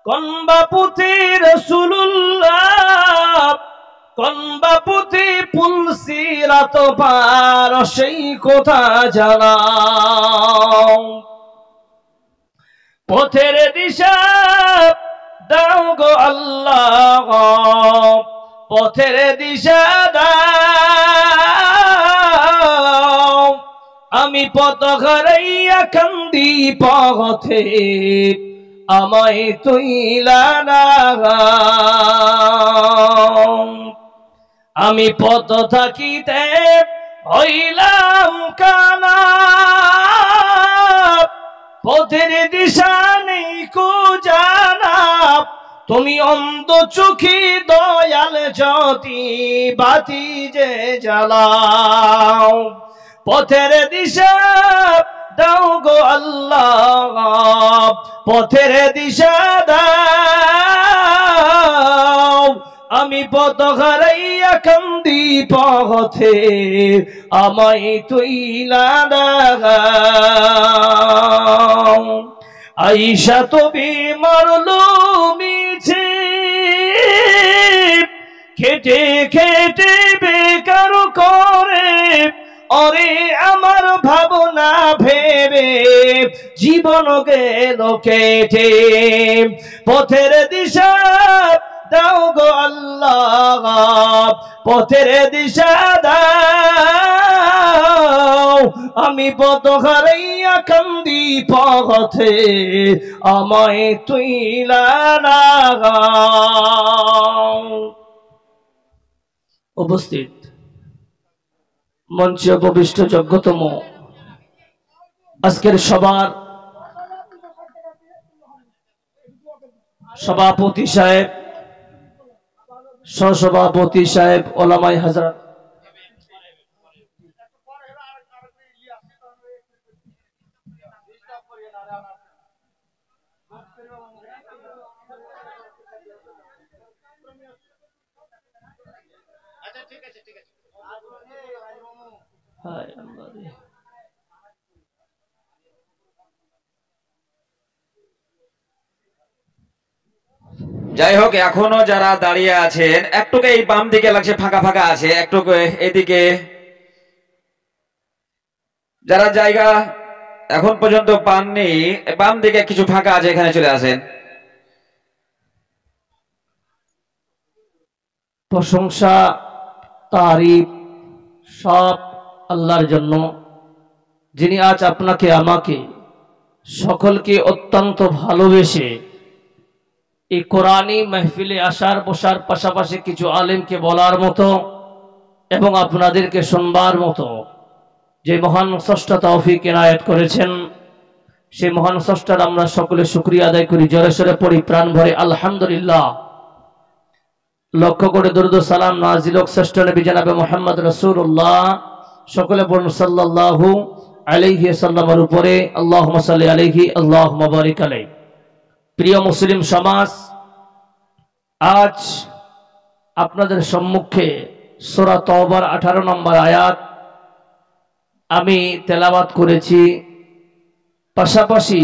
কনবাপুতি রাসূলুল্লাহ কনবাপুতি পুলসিরাত পার সেই কথা জানাও পথের দিশা দাও গো আল্লাহ পথের দিশা দাও আমি পথ হারাইয়া কান্দি পথে আমায় তুইলা না আমি পথ থাকিতে হইলাম কানা পথের দিশা নেই কো জানা তুমি অন্ধ চোখে দয়াল জ্যোতি বাতি যে জ্বালাও পথের দিশা দাও গো আল্লাহ পথের দিশা দাও আমি পথ হারাইয়া কান্দি পথে আমায় তুইলা দাও আইসা তুমি মারলো মিছে খেটে খেটে বেকার করে ওরে আমার ভাবনা ভেবে জীবন গেল কেটে পথের দিশা দাও গো আল্লাহ পথের দিশা দাও আমি পথ হারাইয়া কান্দি পথে আমায় তুইলা না উপস্থিত মঞ্চে উপবিষ্ট যোগ্যতম আজকের সবার সভাপতি সাহেব সহসভাপতি সাহেব ওলামায়ে হযরত যাই হোক এখনো যারা দাঁড়িয়ে আছেন একটুকে এই বাম দিকে লাগছে ফাঁকা ফাঁকা আছে একটু এদিকে যারা জায়গা এখন পর্যন্ত পাননি বাম দিকে কিছু ফাঁকা আছে এখানে চলে আসেন প্রশংসা তারিফ সব আল্লাহর জন্য যিনি আজ আপনাকে আমাকে সকলকে অত্যন্ত ভালোবেসে এই কোরআনী মাহফিলে আসার বসার পাশাপাশি কিছু আলেমকে বলার মতো এবং আপনাদেরকে শুনবার মতো যে মহান স্রষ্টা তৌফিক ইনায়েত করেছেন সেই মহান স্রষ্টার আমরা সকলে শুকরিয়া আদায় করি জোরে সোরে পড়ি প্রাণ ভরে আলহামদুলিল্লাহ লক্ষ্য করে দরুদ ও সালাম নাজিল হোক শ্রেষ্ঠ নবী জনাবে মুহাম্মদ রাসূলুল্লাহ সকলে বলুন সাল্লাল্লাহু আলাইহি ওয়াসাল্লামের উপরে আল্লাহুম্মা সাল্লি আলাইহি আল্লাহুম্মা বারিক আলাইহি প্রিয় মুসলিম সমাজ আজ আপনাদের সম্মুখে সূরা তওবার 18 নম্বর আয়াত আমি তেলাওয়াত করেছি পাশাপাশি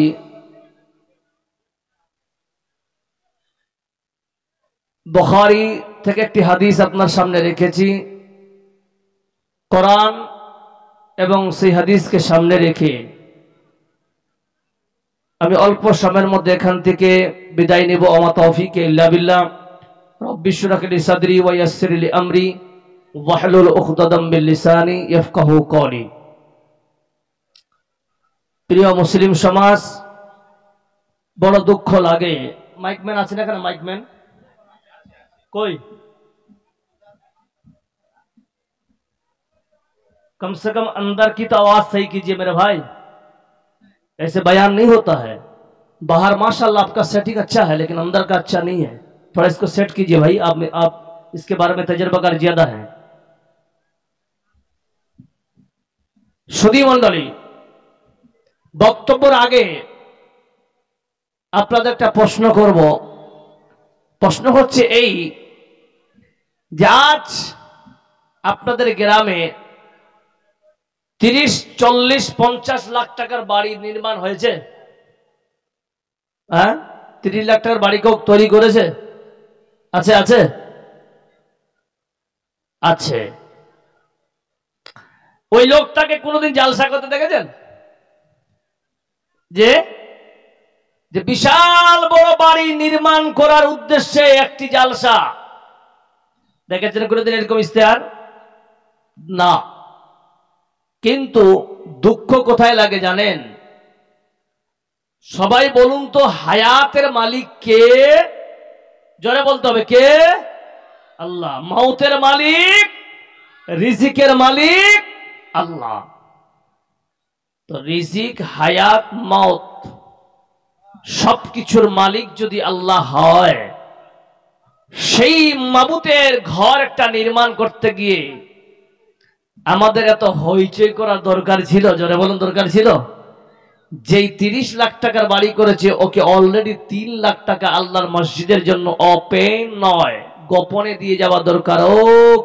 বুখারী থেকে একটি হাদিস আপনার সামনে রেখেছি কোরআন এবং সেই হাদিসকে সামনে রেখে আমি অল্প সময়ের মধ্যে এখান থেকে বিদায় নেব ওয়া তৌফিক ইল্লা বিল্লাহ রব্বি ইশরাহ লি সাদরি ওয়া ইয়াসসির লি আমরি ওয়াহলুল উকদাতাম মিন লিসানি ইয়াফকাহু কওলি প্রিয় মুসলিম সমাজ বড় দুঃখ লাগে মাইকম্যান আছে না কেন মাইকম্যান कोई कम से कम अंदर की तो आवाज सही कीजिए मेरे भाई ऐसे बयान नहीं होता है बाहर माशाल्लाह आपका सेटिंग अच्छा है लेकिन अंदर का अच्छा नहीं है थोड़ा इसको सेट कीजिए भाई आप इसके बारे में तजर्बाकार ज्यादा है सुधी मंडली বক্তব্যের আগে আপনাদের একটা প্রশ্ন করব। প্রশ্ন হচ্ছে এই যে আজ আপনাদের গ্রামে 30, 40, 50 লাখ টাকার বাড়ি নির্মাণ হয়েছে? হ্যাঁ, 30 লাখ টাকার বাড়ি কেউ তৈরি করেছে? আছে আছে আছে। ওই লোকটাকে কোনোদিন জালসা করতে দেখেছেন? যে যে বিশাল বড় বাড়ি নির্মাণ করার উদ্দেশ্যে একটি জালসা দেখেছেন কোনোদিন এরকম ইশতেহার? না। কিন্তু দুঃখ কোথায় লাগে জানেন? সবাই বলুন তো, হায়াতের মালিক কে? জোরে বলতে হবে, কে? আল্লাহ। মৌতের মালিক, রিজিকের মালিক আল্লাহ। তো রিজিক, হায়াত, মৌত সবকিছুর মালিক যদি আল্লাহ হয়, সেই মাবুতের ঘর একটা নির্মাণ করতে গিয়ে আমাদের এত হইচই করার দরকার ছিল? জোরে বলুন, দরকার ছিল? যেই 30 লাখ টাকার বাড়ি করেছে ওকে অলরেডি 3 লাখ টাকা আল্লাহর মসজিদের জন্য ওপেন নয়, গোপনে দিয়ে যাওয়া দরকার। ও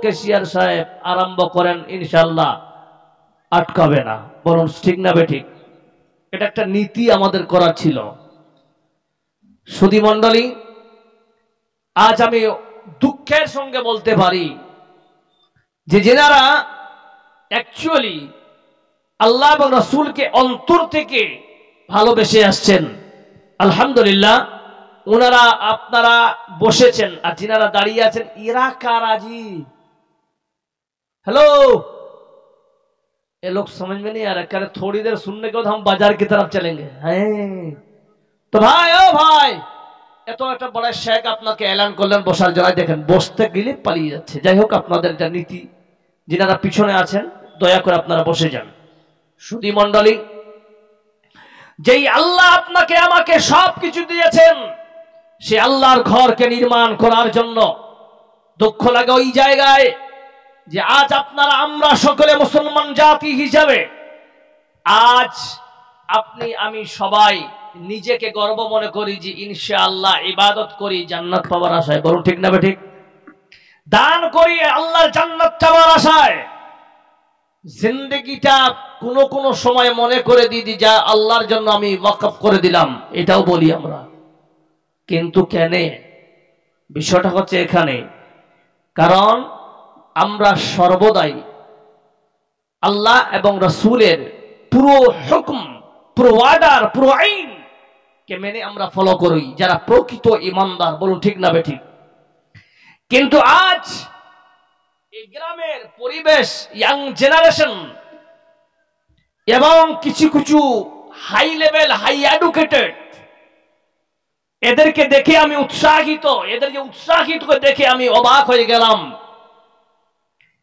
ক্যাশিয়ার সাহেব, আরম্ভ করেন, ইনশাআল্লাহ আটকাবে না। বলুন ঠিক না বেঠিক? এটা একটা নীতি আমাদের করার ছিল। সুধী মণ্ডলী, আজ আমি দুঃখের সঙ্গে বলতে পারি যে যেনারা অ্যাকচুয়ালি আল্লাহ এবং রাসূলকে অন্তর থেকে ভালোবেসে আসছেন, আলহামদুলিল্লাহ, ওনারা আপনারা বসেছেন, আর যিনারা দাঁড়িয়ে আছেন এরা কারা জি? हेलो, ये लोग समझ में नहीं आ रहा, कह रहे थोड़ी देर सुनने के बाद हम बाजार की तरफ चलेंगे। तो भाई, ओ भाई, এত একটা বড় শেখ আপনাকে এলান করলেন বসার জন্য, দেখেন বসতে গেলে পালিয়ে যাচ্ছে। যাই হোক, আপনাদের এটা নীতি। যিনারা পিছনে আছেন দয়া করে আপনারা বসে যান। সুধী মণ্ডলী, যেই আল্লাহ আপনাকে আমাকে সবকিছু দিয়েছেন, সে আল্লাহর ঘরকে নির্মাণ করার জন্য দুঃখ লাগে ওই জায়গায় যে আজ আপনারা, আমরা সকলে মুসলমান জাতি হিসাবে আজ আপনি আমি সবাই নিজেকে গর্ব মনে করি যে ইনশাআল্লাহ ইবাদত করি জান্নাত পাওয়ার আশায়। বলুন ঠিক না বেঠিক? দান করি আল্লাহর জান্নাত পাওয়ার আশায়। জিন্দেগিটা কোন কোন সময় মনে করে দিই যা আল্লাহর জন্য আমি ওয়াকফ করে দিলাম, এটাও বলি আমরা। কিন্তু কেন? বিষয়টা হচ্ছে এখানে, কারণ আমরা সর্বদাই আল্লাহ এবং রাসূলের পুরো হুকুম, পুরো অর্ডার, পুরো আইন কে মেনে আমরা ফলো করি, যারা প্রকৃত ঈমানদার। বলুন ঠিক না বেঠিক? কিন্তু আজ এই গ্রামের পরিবেশ, ইয়াং জেনারেশন এবং কিছু কিছু হাই লেভেল, হাই এডুকেটেড, এদেরকে দেখে আমি উৎসাহিত, এদেরকে উৎসাহিত দেখে আমি অবাক হয়ে গেলাম।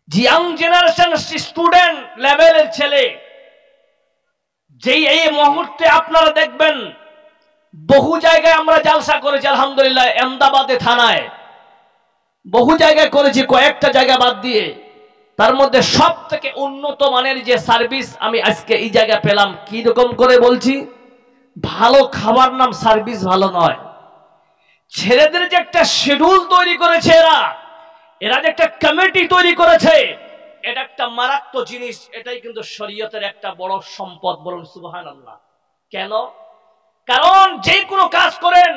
ইয়াং জেনারেশন স্টুডেন্ট লেভেলের ছেলে, যেই এই মুহূর্তে আপনারা দেখবেন বহু জায়গায় আমরা জালসা করেছি, আলহামদুলিল্লাহ, আহমেদাবাদে থানায় বহু জায়গায় করেছি, কয়েকটা জায়গা বাদ দিয়ে। তার মধ্যে সব থেকে উন্নত মানের যে সার্ভিস আমি আজকে এই জায়গায় পেলাম, কি রকম করে বলছি, ভালো খাবার নাম সার্ভিস ভালো নয়, ছেলেদের যে একটা শিডিউল তৈরি করেছে এরা যে একটা কমিটি তৈরি করেছে, এটা একটা মারাত্মক জিনিস। এটাই কিন্তু শরীয়তের একটা বড় সম্পদ। বলুন সুবহানাল্লাহ। কেন? কারণ যে কোনো কাজ করেন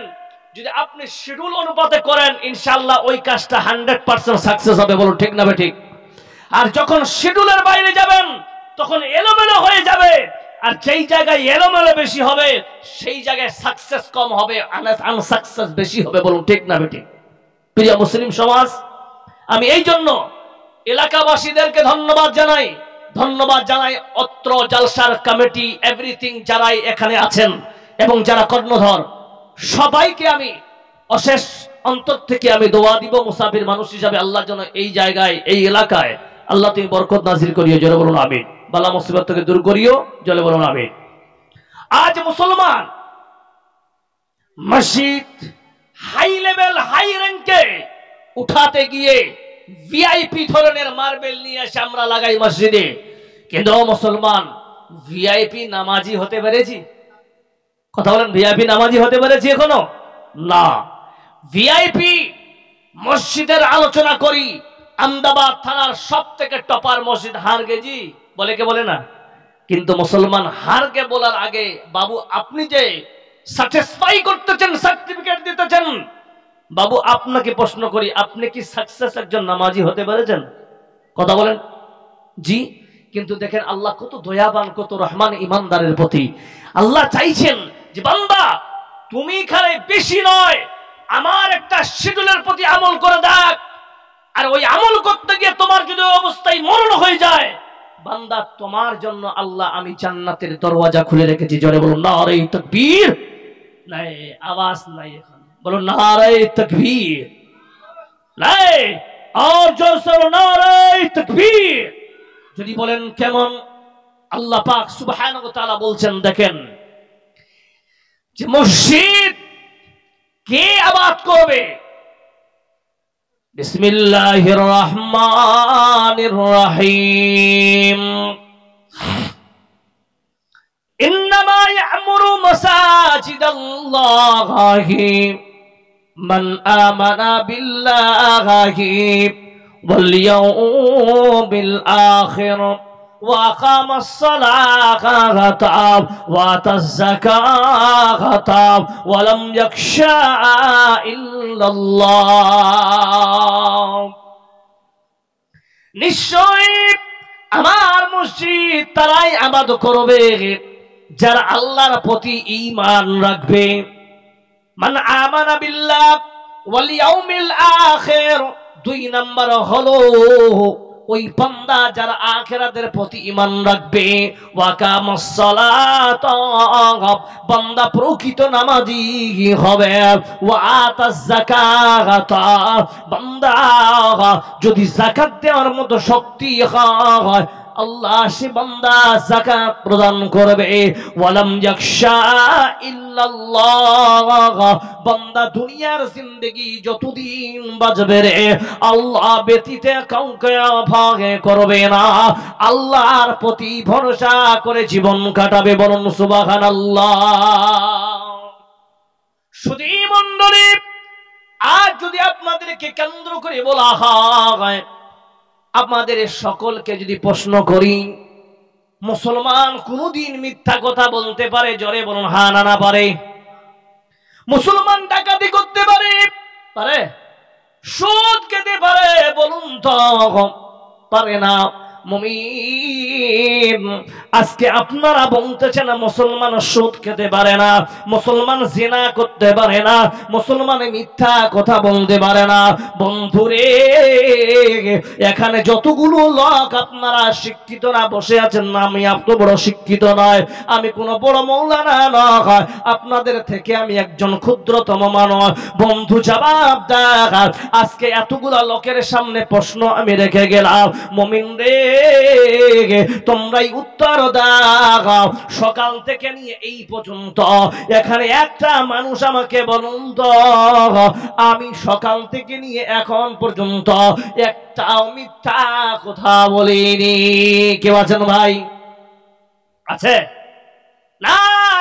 যদি আপনি শিডিউল অনুপাতে করেন, ইনশাআল্লাহ ওই কাজটা 100% সাকসেস হবে। বলুন ঠিক না বেঠিক? আর যখন শিডিউলের বাইরে যাবেন তখন এলোমেলো হয়ে যাবে, আর যেই জায়গায় এলোমেলো বেশি হবে সেই জায়গায় সাকসেস কম হবে, আনসাকসেস বেশি হবে। বলুন ঠিক না বেঠিক? প্রিয় মুসলিম সমাজ, আমি এই জন্য এলাকাবাসীদেরকে ধন্যবাদ জানাই, অত্র জালসার কমিটি, এভরিথিং যারাই এখানে আছেন এবং যারা কর্ণধর, সবাইকে আমি অশেষ অন্তর থেকে আমি দোয়া দিব মুসাফির মানুষ হিসাবে, আল্লাহর জন্য এই জায়গায়, এই এলাকায় আল্লাহ তুমি বরকত নাজিল করিও। জোরে বলুন আমিন। বালা মুসিবত থেকে দূর করিও। জোরে বলুন আমিন। আজ মুসলমান মসজিদ হাই লেভেল, হাই র্যাঙ্কে উঠাতে গিয়ে ভিআইপি ধরনের মার্বেল নিয়ে এসে আমরা লাগাই মসজিদে, কিন্তু মুসলমান ভিআইপি নামাজি হতে পেরেছি? কথা বলেন, ভিআইপি নামাজি হতে পেরেছি এখনো? না। ভিআইপি মসজিদের আলোচনা করি, আহমেদাবাদ থানার সব থেকে টপার মসজিদ হারগেজি বলে, কে বলে না? কিন্তু মুসলমান হারকে বলার আগে, বাবু আপনি যে স্যাটিসফাই করতেছেন, সার্টিফিকেট দিতেছেন, বাবু আপনাকে প্রশ্ন করি, আপনি কি সাকসেস একজন নামাজি হতে পেরেছেন? কথা বলেন জি। কিন্তু দেখেন আল্লাহ কত দয়াবান, কত রহমান ইমানদারের প্রতি। আল্লাহ চাইছেন যে বান্দা তুমি খালি বেশি নয়, আমার একটা শিডিউলের প্রতি আমল করে দেখ, আর ওই আমল করতে গিয়ে তোমার যদি অবস্থায় মরণ হয়ে যায়, বান্দা তোমার জন্য আল্লাহ আমি জান্নাতের দরওয়াজা খুলে রেখেছি। জোরে বলুন নারে তাকবীর। নাই আওয়াজ নাই, এখন বলুন নারে তাকবীর। নাই আর জোর সে নারে তাকবীর। যদি বলেন কেমন, আল্লাহ পাক সুবহানাহু ওয়া তাআলা বলছেন, দেখেন যে মসজিদ কে আবাদ করবে? বিসমিল্লাহির রহমানির রহিম। ইন্নামা ইয়া'মুরু মাসাজিদাল্লাহি মান আমানা বিল্লাহি ওয়াল ইয়াউমিল আখির ওয়া আকামাস সালাতা ওয়া আতাজ যাকাতা ওয়া লাম ইয়াখশা ইল্লাল্লাহ। নিশ্চয়ই আমার মসজিদ তারাই আবাদ করবে যারা আল্লাহর প্রতি ঈমান রাখবে। মান আমানা বিল্লাহ ওয়াল ইয়াউমিল আখির, 2 নাম্বার হলো ওই বান্দা যারা আখিরাতের প্রতি ঈমান রাখবে। ওয়া কামাস সালাত, বান্দা প্রকৃত নামাজি হবে। ওয়া আতাজ যাকাত, বান্দা যদি যাকাত দেওয়ার মতো শক্তি হয়, আল্লাহ সে বান্দা যাকাত প্রদান করবে। ওয়ালাম ইয়াখশা ইল্লাল্লাহ, বান্দা দুনিয়ার জিন্দেগি যতদিন বাঁচবে রে, আল্লাহ ব্যতীত কাউকে ভয় করবে না, আল্লাহর প্রতি ভরসা করে জীবন কাটাবে। বলুন সুবহানাল্লাহ। সুধী মণ্ডলী, আজ যদি আপনাদেরকে কেন্দ্র করে বলা হয়, আপনাদের সকলকে যদি প্রশ্ন করি, মুসলমান কোনদিন মিথ্যা কথা বলতে পারে? জোরে বলুন হ্যাঁ না না পারে? মুসলমান ডাকাতি করতে পারে? পারে? সুদ খেতে পারে? বলুন তো পারে না? মুমিন, আজকে আপনারা বলতেছেন মুসলমান সুদ খেতে পারে না, মুসলমান জিনা করতে পারে না, মুসলমান মিথ্যা কথা বলতে পারে না। বন্ধুরে, এখানে যতগুলো লোক আপনারা শিক্ষিতরা বসে আছেন না, আমি এত বড় শিক্ষিত নয়, আমি কোন বড় মৌলানা নয়, আপনাদের থেকে আমি একজন ক্ষুদ্রতম মানব। বন্ধু জবাব দেখ, আজকে এতগুলা লোকের সামনে প্রশ্ন আমি রেখে গেলাম, মুমিন রে তোমরাই উত্তর দাও। সকাল থেকে নিয়ে এই পর্যন্ত এখানে একটা মানুষ আমাকে বলুন তো, আমি সকাল থেকে নিয়ে এখন পর্যন্ত একটাও মিথ্যা কথা বলিনি। কেউ আছেন ভাই? আছে? না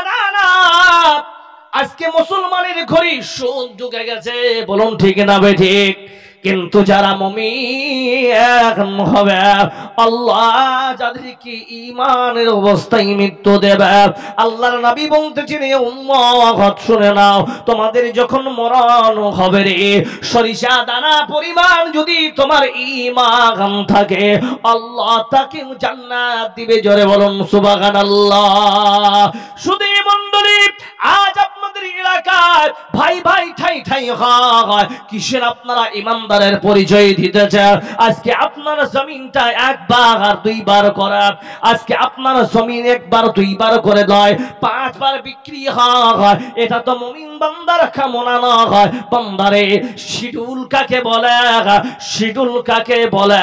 না না, আজকে মুসলমানের ঘড়ি সুদ ঢুকে গেছে। বলুন ঠিক না বে ঠিক? কিন্তু যারা মুমিন হবে, আল্লাহ যাদেরকে ঈমানের অবস্থায় মৃত্যু দেবে, আল্লাহর নবী বলতেছেন উম্মত শুনে নাও, তোমাদের যখন মরণ হবে রে, সরিষা দানা পরিমাণ যদি তোমার ঈমান থাকে, আল্লাহ তাকে জান্নাত দিবে। জোরে বলুন সুবহানাল্লাহ। শুধু মণ্ডলী, আজ আপনাদের এলাকায় ভাই ভাই ঠাই ঠাই হয়, কিসের আপনারা ইমানদারের পরিচয় দিতেছে? আজকে আপনার জমিনটা একবার আর দুইবার করা, আজকে আপনার জমিন একবার দুইবার করে দেয়, 5 বার বিক্রি হয়, এটা তো মুমিন বান্দার কামনা না হয়। বান্দারে শিডুল কাকে বলে? শিডুল কাকে বলে?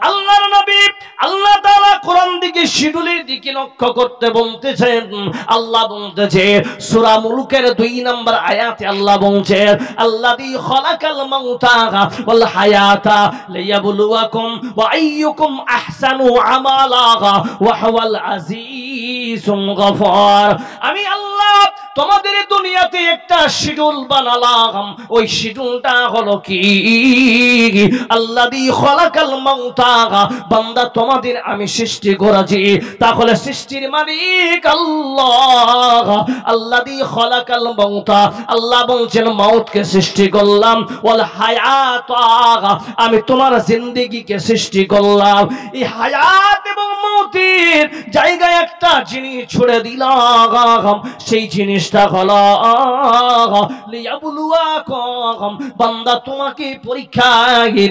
আল্লাহর নবী আল্লাহ তাআলা কোরআন দিকে শিডুলের দিকে লক্ষ্য করতে বলতেছেন। আল্লাহ বলতেছে সূরা মুলুকের 2 নম্বর আয়াতে আল্লাহ বলছেন আল্লাযী খালাকাল মাউতা ওয়াল হায়াতা লিয়াবলুয়াকুম ওয়া আইয়ুকুম আহসানু আমালা ওয়া হুয়াল আজিজুল গফার। আমি আল্লাহ তোমাদের দুনিয়াতে একটা শিডিউল বানালাম, ওই শিডিউলটা হলো কি আল্লাযী খালাকাল মাউতা, বান্দা তোমাদের আমি সৃষ্টি করেছি। তাহলে সৃষ্টির মালিক আল্লাহ, আল্লাযী খালাকাল মাউতা, আল্লাহ বলছেন মাউতকে সৃষ্টি করলাম, ওয়াল হায়াতা, আমি তোমার জিন্দেগিকে সৃষ্টি করলাম। এই হায়াত এবং মৌতের জায়গায় একটা জিনিস ছুড়ে দিলাম, সেই জিনিসটা হলো লিয়াবলুয়াকুম, বান্দা তোমাকে পরীক্ষা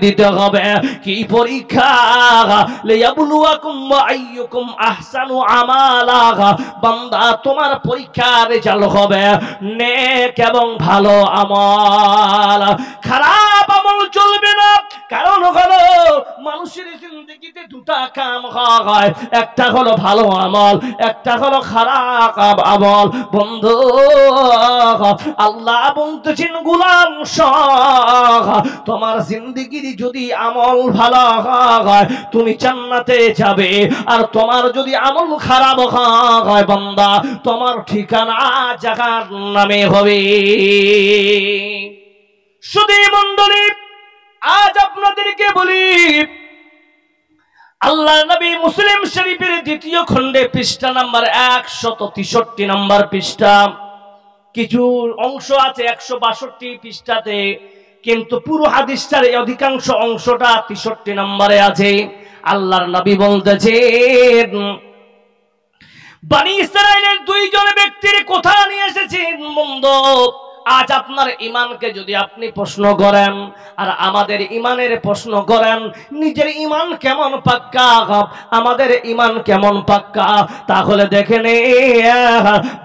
দিতে হবে। কি পরীক্ষা? লিয়াবলুয়াকুম ওয়া আইয়ুকুম আহসানু আমালা, বান্দা তোমার পরীক্ষার রেজাল্ট হবে নেক এবং ভালো আমল। খারাপ আমল চলবে না, কারণ হলো মানুষের জিন্দেগিতে দুটা কাম হয়, একটা হলো ভালো আমল, একটা হলো খারাপ আমল। বন্ধু আল্লাহ বলতেছেন গোলাম সহ তোমার জিন্দেগির যদি আমল ভালো হয় তুমি জান্নাতে যাবে, আর তোমার যদি আমল খারাপ হয় বান্দা তোমার ঠিকানা জাহান্নামে হবে। শুধু মণ্ডলী আজ আপনাদেরকে বলি, আল্লাহ নবী মুসলিম শরীফের দ্বিতীয় খণ্ডে পৃষ্ঠা নাম্বার 163 নম্বর পৃষ্ঠা, কিছু অংশ আছে 162 পৃষ্ঠাতে, কিন্তু পুরো হাদিসটার অধিকাংশ অংশটা 63 নম্বরে আছে। আল্লাহর নবী বলতেছেন বনি ইসরাইলের দুইজন ব্যক্তির কথা নিয়ে এসেছেন। বন্ধু আজ আপনার ইমানকে যদি আপনি প্রশ্ন করেন আর আমাদের ইমানের প্রশ্ন করেন, নিজের ইমান কেমন পাক্কা, আমাদের ইমান কেমন পাক্কা, তাহলে দেখেন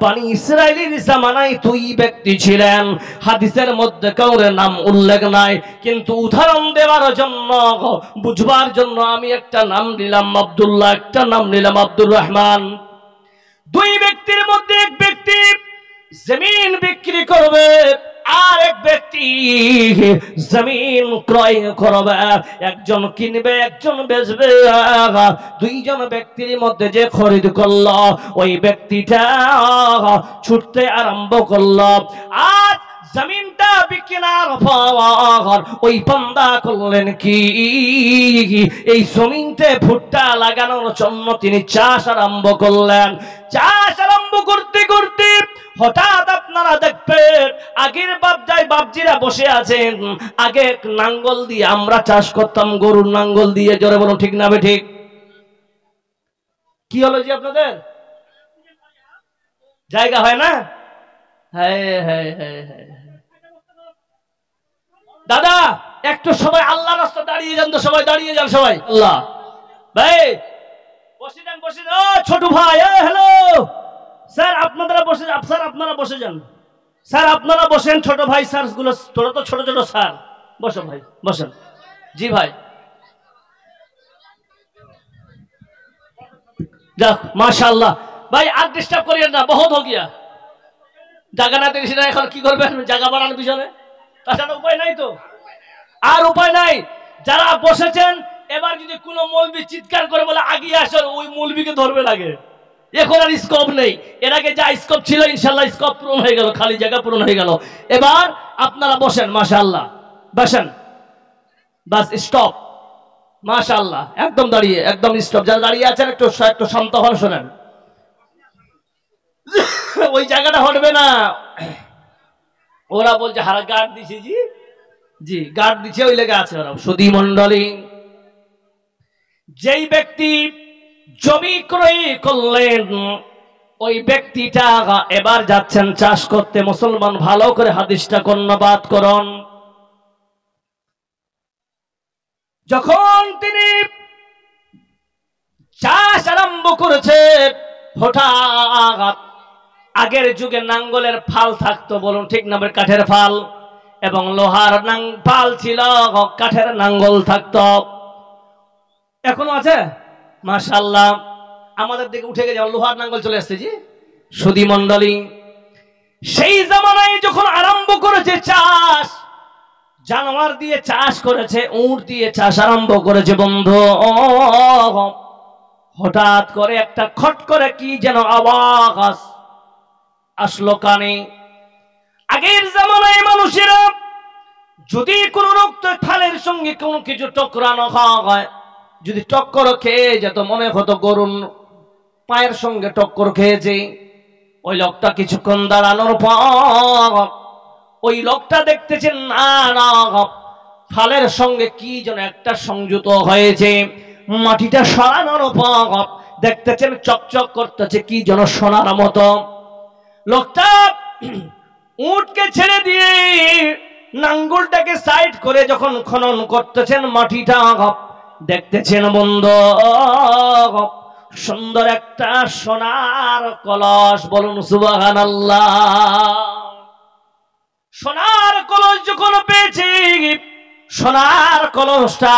বনি ইসরাইলের জামানায় দুই ব্যক্তি ছিলেন। হাদিসের মধ্যে কাউর নাম উল্লেখ নাই, কিন্তু উদাহরণ দেওয়ার জন্য বুঝবার জন্য আমি একটা নাম নিলাম আব্দুল্লাহ, একটা নাম নিলাম আব্দুর রহমান। দুই ব্যক্তির মধ্যে এক ব্যক্তি জমিন বিক্রি করবে, আর এক ব্যক্তি জমিন ক্রয় করবে। একজন কিনবে, একজন বেচবে। দুইজন ব্যক্তির মধ্যে যে খরিদ করলো ওই ব্যক্তিটা ছুটতে আরম্ভ করলো। আজ জমিনটা বিক্রির পর ওই বান্দা করলেন কি, এই জমিনতে ভুট্টা লাগানোর জন্য তিনি চাষ আরম্ভ করলেন। চাষ আরম্ভ করতে করতে হঠাৎ আপনারা দেখবেন আগের বাপজিরা বসে আছেন। আগে নাঙ্গল দিয়ে আমরা চাষ করতাম, গরুর নাঙ্গল দিয়ে। জোরে বলুন ঠিক না বে ঠিক? কি হলো জি আপনাদের জায়গা হয় না? হ্যাঁ হ্যাঁ হ্যাঁ হ্যাঁ দাদা একটু সবাই আল্লাহ রাস্তা দাঁড়িয়ে যান তো, সবাই দাঁড়িয়ে যান সবাই। আল্লাহ ভাই বসে যান, বসে যান। ও ছোট ভাই, হ্যালো স্যার আপনারা বসে যান, স্যার আপনারা বসে যান, স্যার আপনারা বসেন। ছোট ভাই স্যার গুলো তোরা তো ছোট ছোট স্যার, বসো ভাই বসেন। জি ভাই যাক মাশাআল্লাহ। ভাই আর ডিস্টার্ব করিয়েন না, বহুত হো গিয়া। জায়গা না দিলে এখন কি করবেন? জায়গা বাড়ানোর পিছনে তাছাড়া উপায় নাই তো, আর উপায় নাই। যারা বসেছেন এবার যদি কোনো মৌলবি চিৎকার করে বলে আগিয়ে আসেন, ওই মৌলবিকে ধরবে লাগে। এখন আর স্কোপ নেই, এর আগে যা স্কোপ ছিল ইনশাল্লাহ স্কোপ পূরণ হয়ে গেল, খালি জায়গা পূরণ হয়ে গেল। এবার আপনারা বসেন, মাশাআল্লাহ বসেন, বাস স্টপ। মাশাআল্লাহ একদম দাঁড়িয়ে, একদম স্টপ। যারা দাঁড়িয়ে আছেন একটু একটু শান্ত হন, শোনেন। ওই জায়গাটা হটবে না, ওরা বলছে হারা গার্ড দিছে। জি জি গার্ড দিছে, ওই লেগে আছে ওরা। সুধী মন্ডলী যেই ব্যক্তি জমি ক্রয় করলেন ওই ব্যক্তিটা এবার যাচ্ছেন চাষ করতে। মুসলমান ভালো করে হাদিসটা কর্ণপাত করুন। যখন তিনি চাষ আরম্ভ করেছে, হঠাৎ আগের যুগে নাঙ্গলের ফাল থাকতো, বলুন ঠিক না? কাঠের ফাল এবং লোহার ফাল ছিল, কাঠের নাঙ্গল থাকতো। এখনো আছে মাশাআল্লাহ। আমাদের দিকে উঠে গেছে, লোহার নাঙ্গল চলে আসছে। জি সুধী মন্ডলী সেই জামানায় যখন আরম্ভ করে জানোয়ার দিয়ে চাষ করেছে, উট দিয়ে চাষ আরম্ভ করেছে বন্ধু। হঠাৎ করে একটা খট করে কি যেন আওয়াজ আসলো কানে। আগের জামানায় মানুষেরা যদি কোনো রক্ত খালের সঙ্গে কোনো কিছু টকরানো হয়, যদি টক্কর খেয়ে যেত, মনে হতো গরুর পায়ের সঙ্গে টক্কর খেয়েছে, ওই লোকটা কিছুক্ষণ দাঁড়ানোর পর ওই লোকটা দেখতেছেন না খালের সঙ্গে কি যেন একটা সংযুক্ত হয়েছে। মাটিটা সরানোর পর দেখতেছেন চকচক করতেছে কি যেন সোনার মতো। লোকটা উটকে ছেড়ে দিয়ে নাঙ্গলটাকে সাইড করে যখন খনন করতেছেন মাটিটা, দেখতেছেন বন্ধু সুন্দর একটা সোনার কলস। বলুন সুবহানাল্লাহ। সোনার কলস যখন পেয়েছি, সোনার কলসটা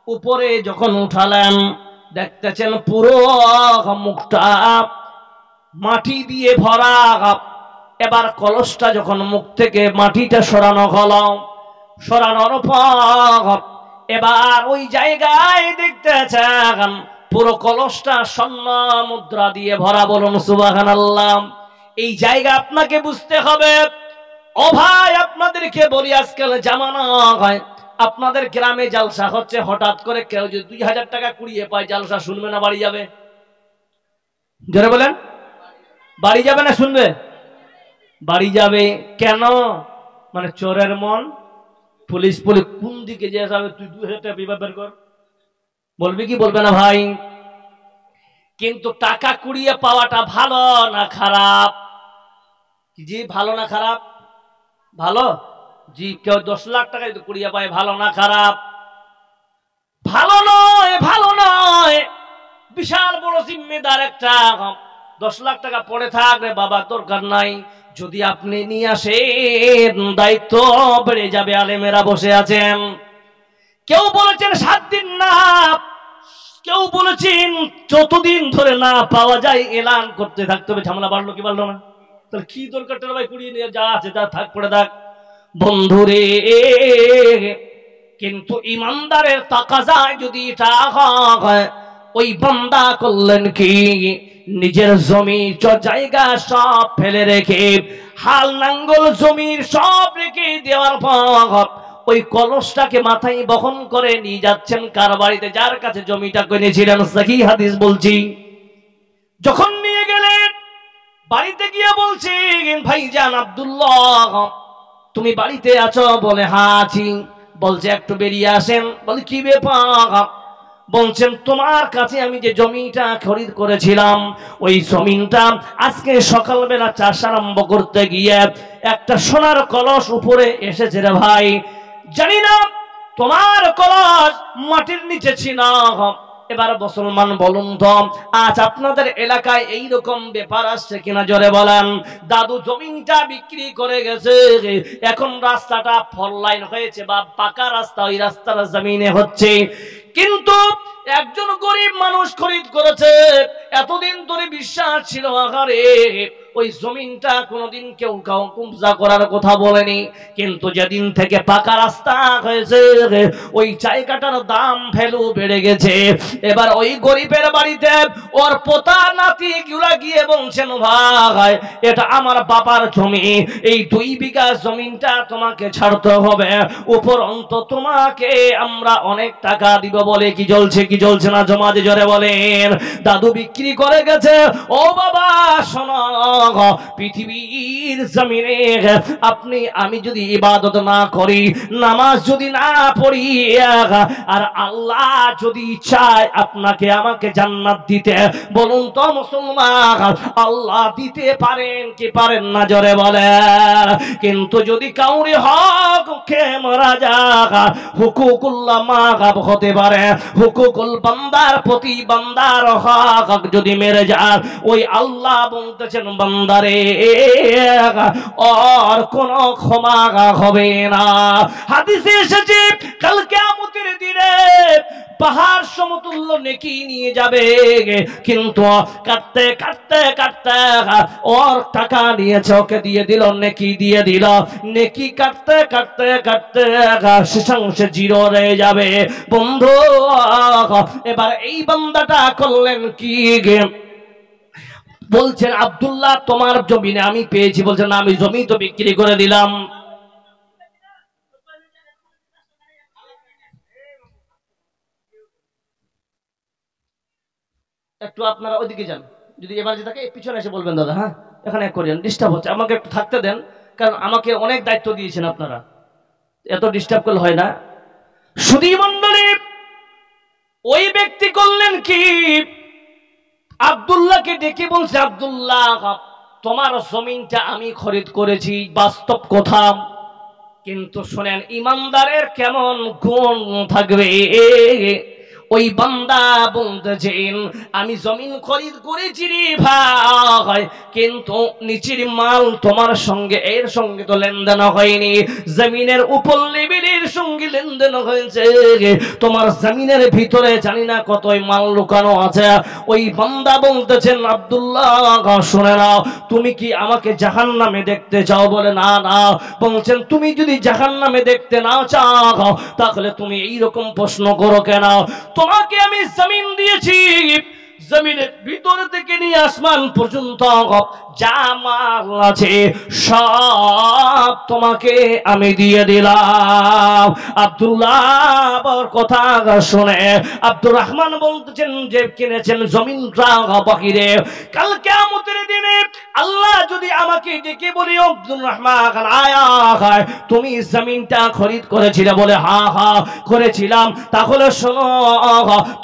উপরে যখন উঠালেন, দেখতেছেন পুরো মুখটা মাটি দিয়ে ভরা। এবার কলসটা যখন মুখ থেকে মাটিটা সরানো হলো, সরানোর পর এবার ওই জায়গায় দেখতেছেন পুরো কলসটা স্বর্ণ মুদ্রা দিয়ে ভরা। বলুন সুবহানাল্লাহ। এই জায়গা আপনাকে বুঝতে হবে। ও ভাই, আপনাদেরকে বলি, আজকাল জামানা হয় আপনাদের গ্রামে জালসা হচ্ছে, হঠাৎ করে কেউ যদি 2000 টাকা কুড়িয়ে পায়, জালসা শুনবে না বাড়ি যাবে? জোরে বলেন, বাড়ি যাবে না শুনবে? বাড়ি যাবে। কেন? মানে চোরের মন। পুলিশ কোন দিকে যে যাবে, তুই 2000 টাকা বিবাহ বের কর, বলবি কি বলবে না ভাই? কিন্তু টাকা কুড়িয়ে পাওয়াটা ভালো না খারাপ? জি ভালো না খারাপ? ভালো। জি, কেউ 10 লাখ টাকা যদি কুড়িয়ে পায়, ভালো না খারাপ? ভালো নয়, ভালো নয়। বিশাল বড় জিম্মেদার একটা 10 লাখ টাকা পড়ে থাকলে বাবা দরকার নাই, যদি আপনি নিয়ে আসেন দায়িত্ব বেড়ে যাবে। আলেমেরা বসে আছেন, কেউ বলেছেন 7 দিন না, কেউ বলেছেন যতদিন ধরে না পাওয়া যায় এলান করতে থাকতে হবে। ঝামেলা বাড়লো কি বাড়লো না? তাহলে কি দরকারটা ভাই, কুড়িয়ে নিয়ে যা আছে যা থাক পড়ে থাক। বন্ধুরে, কিন্তু ইমানদারের তাকাজায় যদি এটা হয়, ওই বান্দা করলেন কি, নিজের জমি জায়গা সব ফেলে রেখে, হাল নাঙ্গল জমির সব রেখে দেওয়ার পর ওই কলসটাকে মাথায় বহন করে নিয়ে যাচ্ছেন কার বাড়িতে? যার কাছে জমিটা কিনেছিলেন। সহিহ হাদিস বলছি। যখন নিয়ে গেলেন বাড়িতে গিয়ে বলছি, ভাইজান আব্দুল্লাহ তুমি বাড়িতে আছো? বলে হ্যাঁ আছি। বলছে একটু বেরিয়ে আসেন। বলে কি ব্যাপার? বলছেন তোমার কাছে আমি যে জমিটা খরিদ করেছিলাম, ওই জমিটা আজকে সকালবেলা চাষ আরম্ভ করতে গিয়ে একটা সোনার কলস উপরে এসেছে রে ভাই। জানি না তোমার কলস মাটির নিচে ছিল। এবার মুসলমান বলুন তো, আজ আপনাদের এলাকায় এইরকম ব্যাপার আসছে কিনা? জোরে বলেন। দাদু জমিটা বিক্রি করে গেছে, এখন রাস্তাটা 4 লাইন হয়েছে বা পাকা রাস্তা, ওই রাস্তার জমিনে হচ্ছে, কিন্তু একজন গরিব মানুষ খরিদ করেছে। এতদিন ধরে বিশ্বাস ছিল আহারে ওই জমিনটা কোনোদিন কেউ কবজা করার কথা বলেনি, কিন্তু যেদিন থেকে পাকা রাস্তা হয়েছে ওই জায়গাটার দাম ভ্যালু বেড়ে গেছে। এবার ওই গরিবের বাড়িতে ওর পোতা নাতি গুলা গিয়ে বলছেন, ভাই এটা আমার বাবার জমি, এই 2 বিঘা জমিনটা তোমাকে ছাড়তে হবে, উপরন্ত তোমাকে আমরা অনেক টাকা দিব। বলে কি জ্বলছে কি জ্বলছে না? জমাতে জোরে বলেন। দাদু বিক্রি করে গেছে। ও বাবা শোনো, পৃথিবীর জমিনে আপনি আমি যদি ইবাদত না করি, নামাজ যদি না পড়ি, আর আল্লাহ যদি চায় আপনাকে আমাকে জান্নাত দিতে, বলুন তো মুসলমান, আল্লাহ দিতে পারেন কি পারেন না? জোরে বলেন। কিন্তু যদি কাউরি হক কে মারা যাক, হুকুকুল্লাহ মাগাব হতে পারে, হুকুকুল বান্দার প্রতি বান্দার হক যদি মেরে যায়, ওই আল্লাহ বলতেছেন বান্দারে আর কোন ক্ষমা হবে না। হাদিসে এসেছে কাল কিয়ামতের দিনে পাহাড় সমতুল্য নেকি নিয়ে যাবে, কিন্তু কাটতে কাটতে কাটতে ওর টাকা নিয়েছে ওকে দিয়ে দিল, নেকি দিয়ে দিল, নেকি কাটতে কাটতে কাটতে শেষাংশে জিরো রয়ে যাবে। বন্ধু এবার এই বান্দাটা করলেন কি গে, বলছেন আব্দুল্লাহ তোমার জমিনে আমি পেয়েছি, বলছেন আমি জমি তো বিক্রি করে দিলাম। একটু আপনারা ওইদিকে যান, যদি এমার্জেন্সি থাকে পিছনে এসে বলবেন দাদা, হ্যাঁ এখানে করেন, ডিস্টার্ব হচ্ছে, আমাকে একটু থাকতে দেন, কারণ আমাকে অনেক দায়িত্ব দিয়েছেন আপনারা, এত ডিস্টার্ব করলে হয় না। সুধী মণ্ডলী, ওই ব্যক্তি করলেন কি, আব্দুল্লাহকে ডেকে বলছে আব্দুল্লাহ তোমার জমিনটা আমি খরিদ করেছি, বাস্তব কথা, কিন্তু শোনেন ইমানদারের কেমন গুণ থাকবে। ওই বান্দা বলতেছেন আমি জমিন খরিদ করেছি রে ভাই, কিন্তু নিচের মাল তোমার সঙ্গে এর সঙ্গে তো লেনদেন হয়নি, জমিনের উপর লেভেলের সঙ্গে লেনদেন হয়েছে, তোমার জমিনের ভিতরে জানি না কতই মাল লুকানো আছে। ওই বান্দা বলতেছেন আব্দুল্লাহ শুনে নাও, তুমি কি আমাকে জাহান্নামে দেখতে চাও? বলে না না। বলছেন তুমি যদি জাহান্নামে দেখতে না চাও তাহলে তুমি এইরকম প্রশ্ন করো কেন? তোমাকে আমি জমিন দিয়েছি, জমিনের ভিতর থেকে নিয়ে আসমান পর্যন্ত যা মাল আছে সব তোমাকে আমি দিয়ে দিলাম। আব্দুল্লাহ কথা শুনে আব্দুর রহমান বলতেছেন যে কিনেছেন জমিনটা বাকিরে, কাল কিয়ামতের দিনে আল্লাহ যদি আমাকে ডেকে বলি আব্দুর রহমান আয়া তুমি জমিনটা খরিদ করেছিলে? বলে হ্যাঁ হ্যাঁ করেছিলাম। তাহলে শোনো,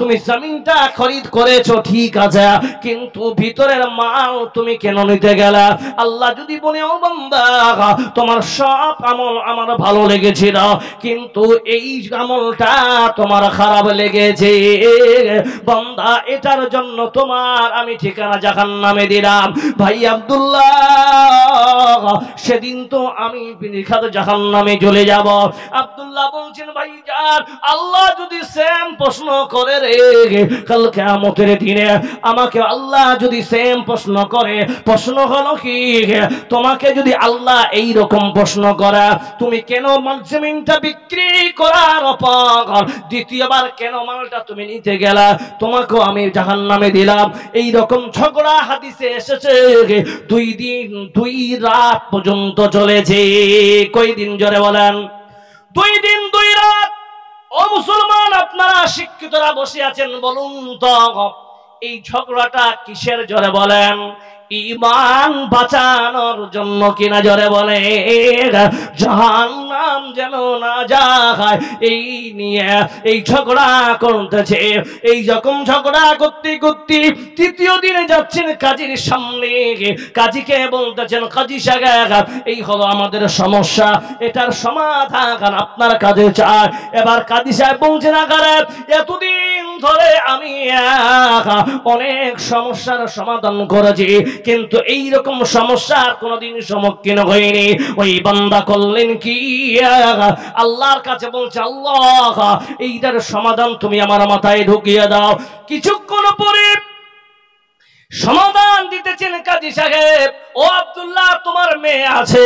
তুমি জমিনটা খরিদ করেছো ঠিক আছে, কিন্তু ভিতরের মাল তুমি কেন নিতে গেলে? আল্লাহ যদি বলে ও বান্দা তোমার সব আমল আমার ভালো লেগেছিল, কিন্তু এই আমলটা তোমার খারাপ লেগেছে বান্দা, এটার জন্য তোমার আমি ঠিকানা জাহান্নামে দিলাম। ভাই আব্দুল্লাহ সেদিন তো আমি বিনিখাত জাহান্নামে চলে যাব। আব্দুল্লাহ বলছেন ভাই যান, আল্লাহ যদি সেম প্রশ্ন করে রে কাল কিয়ামতের দিনে, আমাকে আল্লাহ যদি সেম প্রশ্ন করে, প্রশ্ন হলো কি তোমাকে যদি আল্লাহ এই রকম প্রশ্ন করে তুমি কেন জমিনটা বিক্রি করার পর দ্বিতীয়বার কেন মালটা তুমি নিতে গেলা, তোমাকেও আমি জাহান্নামে দিলাম। এই রকম ঝগড়া হাদিসে এসেছে 2 দিন 2 রাত পর্যন্ত চলেছে। কই দিন জোরে বলেন? 2 দিন 2 রাত। ও মুসলমান আপনারা শিক্ষিতরা বসে আছেন, বলুন তো এই ঝগড়াটা কিসের জোরে বলেন? ঈমান বাঁচানোর জন্য কিনা জোরে বলে? জাহান্নাম যেন না যায় এই নিয়ে এই ঝগড়া করতেছে। এই যখন ঝগড়া করতে করতে তৃতীয় দিনে যাচ্ছেন কাজীর সামনে, কাজীকে বলতেছেন কাজী সাহেব এই হলো আমাদের সমস্যা, এটার সমাধান আপনার কাছে চাই। এবার কাজী সাহেব বলছেন আকারে এতদিন ধরে আমি অনেক সমস্যার সমাধান করেছি, কিন্তু এই রকম সমস্যার কোনোদিন সম্মুখীন হয়নি। ওই বান্দা করলেন কি, আল্লাহর কাছে বলছে আল্লাহ এইটার সমাধান তুমি আমার মাথায় ঢুকিয়ে দাও। কিছুক্ষণ পরে সমাধান দিতেছেন কাজী সাহেব। ও আব্দুল্লাহ তোমার মেয়ে আছে?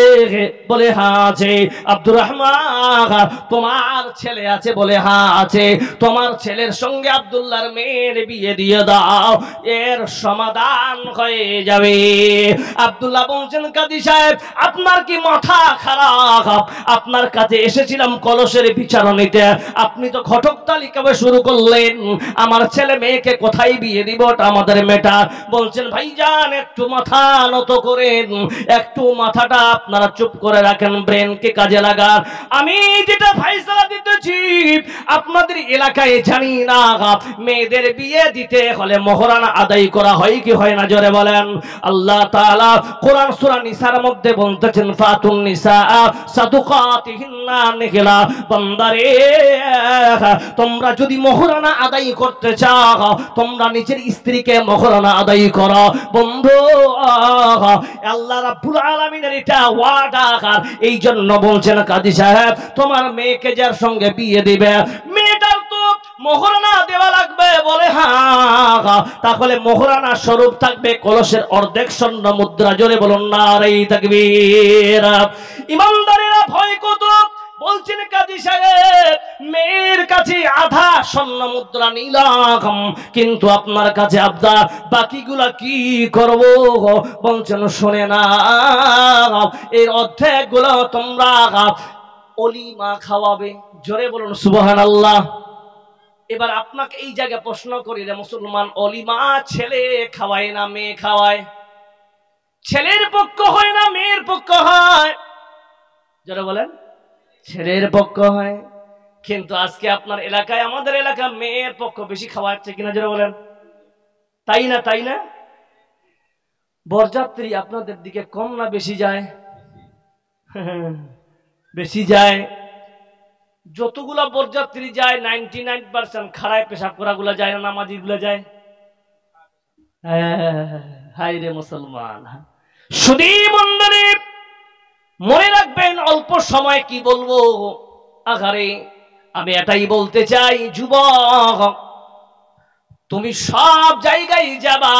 বলে হ্যাঁ আছে। আব্দুর রহমান তোমার ছেলে আছে? বলে হ্যাঁ আছে। তোমার ছেলের সঙ্গে আব্দুল্লাহর মেয়ের বিয়ে দিয়ে দাও, এর সমাধান হয়ে যাবে। আব্দুল্লাহ বলছেন কাজী সাহেব আপনার কি মাথা খারাপ? আপনার কাছে এসেছিলাম কলসের বিচার নিতে, আপনি তো ঘটক তালিকা শুরু করলেন, আমার ছেলে মেয়েকে কোথায় বিয়ে দিব ওটা আমাদের মেটা। বলছেন ভাইজান একটু মাথা নত করেন, একটু মাথাটা আপনারা চুপ করে রাখেন, ব্রেনকে কাজে লাগান। আমি যেটা ফয়সালা দিতেছি আপনাদের এলাকায় জানি না মেয়েদের বিয়ে দিতে হলে মোহরানা আদায় করা হয় কি হয় না জোরে বলেন? আল্লাহ তাআলা কোরআন সূরা নিসার মধ্যে বলতেছেন ফাতুন নিসা সাদুকাতিহিন্না নিহিলা, বান্দারে তোমরা যদি মোহরানা আদায় করতে চাও তোমরা নিজের স্ত্রীকে মোহরানা আদায় আদায় করো। বন্ধু, আল্লাহ রাব্বুল আলামিনের এটা ওয়াদা। এই জন্য বলছেন কাজী সাহেব, তোমার মেয়েকে যার সঙ্গে বিয়ে দিবে, মেয়েটার তো মোহরানা দেওয়া লাগবে। বলে হ্যাঁ, তাহলে মোহরানা স্বরূপ থাকবে কলসের অর্ধেক স্বর্ণ মুদ্রা। জোরে বলুন নারে তাকবীর। ইমানদারেরা ভয় কত? বলছেন কাজী সাহেব, মেয়ের কাছে আধা স্বর্ণ মুদ্রা নিলাম, কিন্তু আপনার কাছে আবদার, বাকিগুলা কি করব? বলছেন শোনে না, এর অর্ধেক গুলো তোমরা অলিমা খাওয়াবে। জোরে বলুন সুবহানাল্লাহ। এবার আপনাকে এই জায়গায় প্রশ্ন করি রে মুসলমান, অলিমা ছেলে খাওয়ায় না মেয়ে খাওয়ায়? ছেলের পক্ষ হয় না মেয়ের পক্ষ হয়? যারা বলেন ছেলের পক্ষ হয়। কিন্তু আজকে আপনার এলাকায়, আমাদের এলাকা, মেয়ের পক্ষ বেশি খাওয়াচ্ছে কিনা? যারা বলেন তাই না? তাই না? বরযাত্রী আপনাদের দিকে কম না বেশি যায়? বেশি যায়। যতগুলা বরযাত্রী যায় 99% খাড়ায় পেশাব করা গুলা যায় না, নামাজি গুলা যায়। হাই রে মুসলমান, শুধু মন্দিরে মনে রাখবেন, অল্প সময় কি বলবো। আহারে, আমি এটাই বলতে চাই, যুবক তুমি সব জায়গায় যাবা,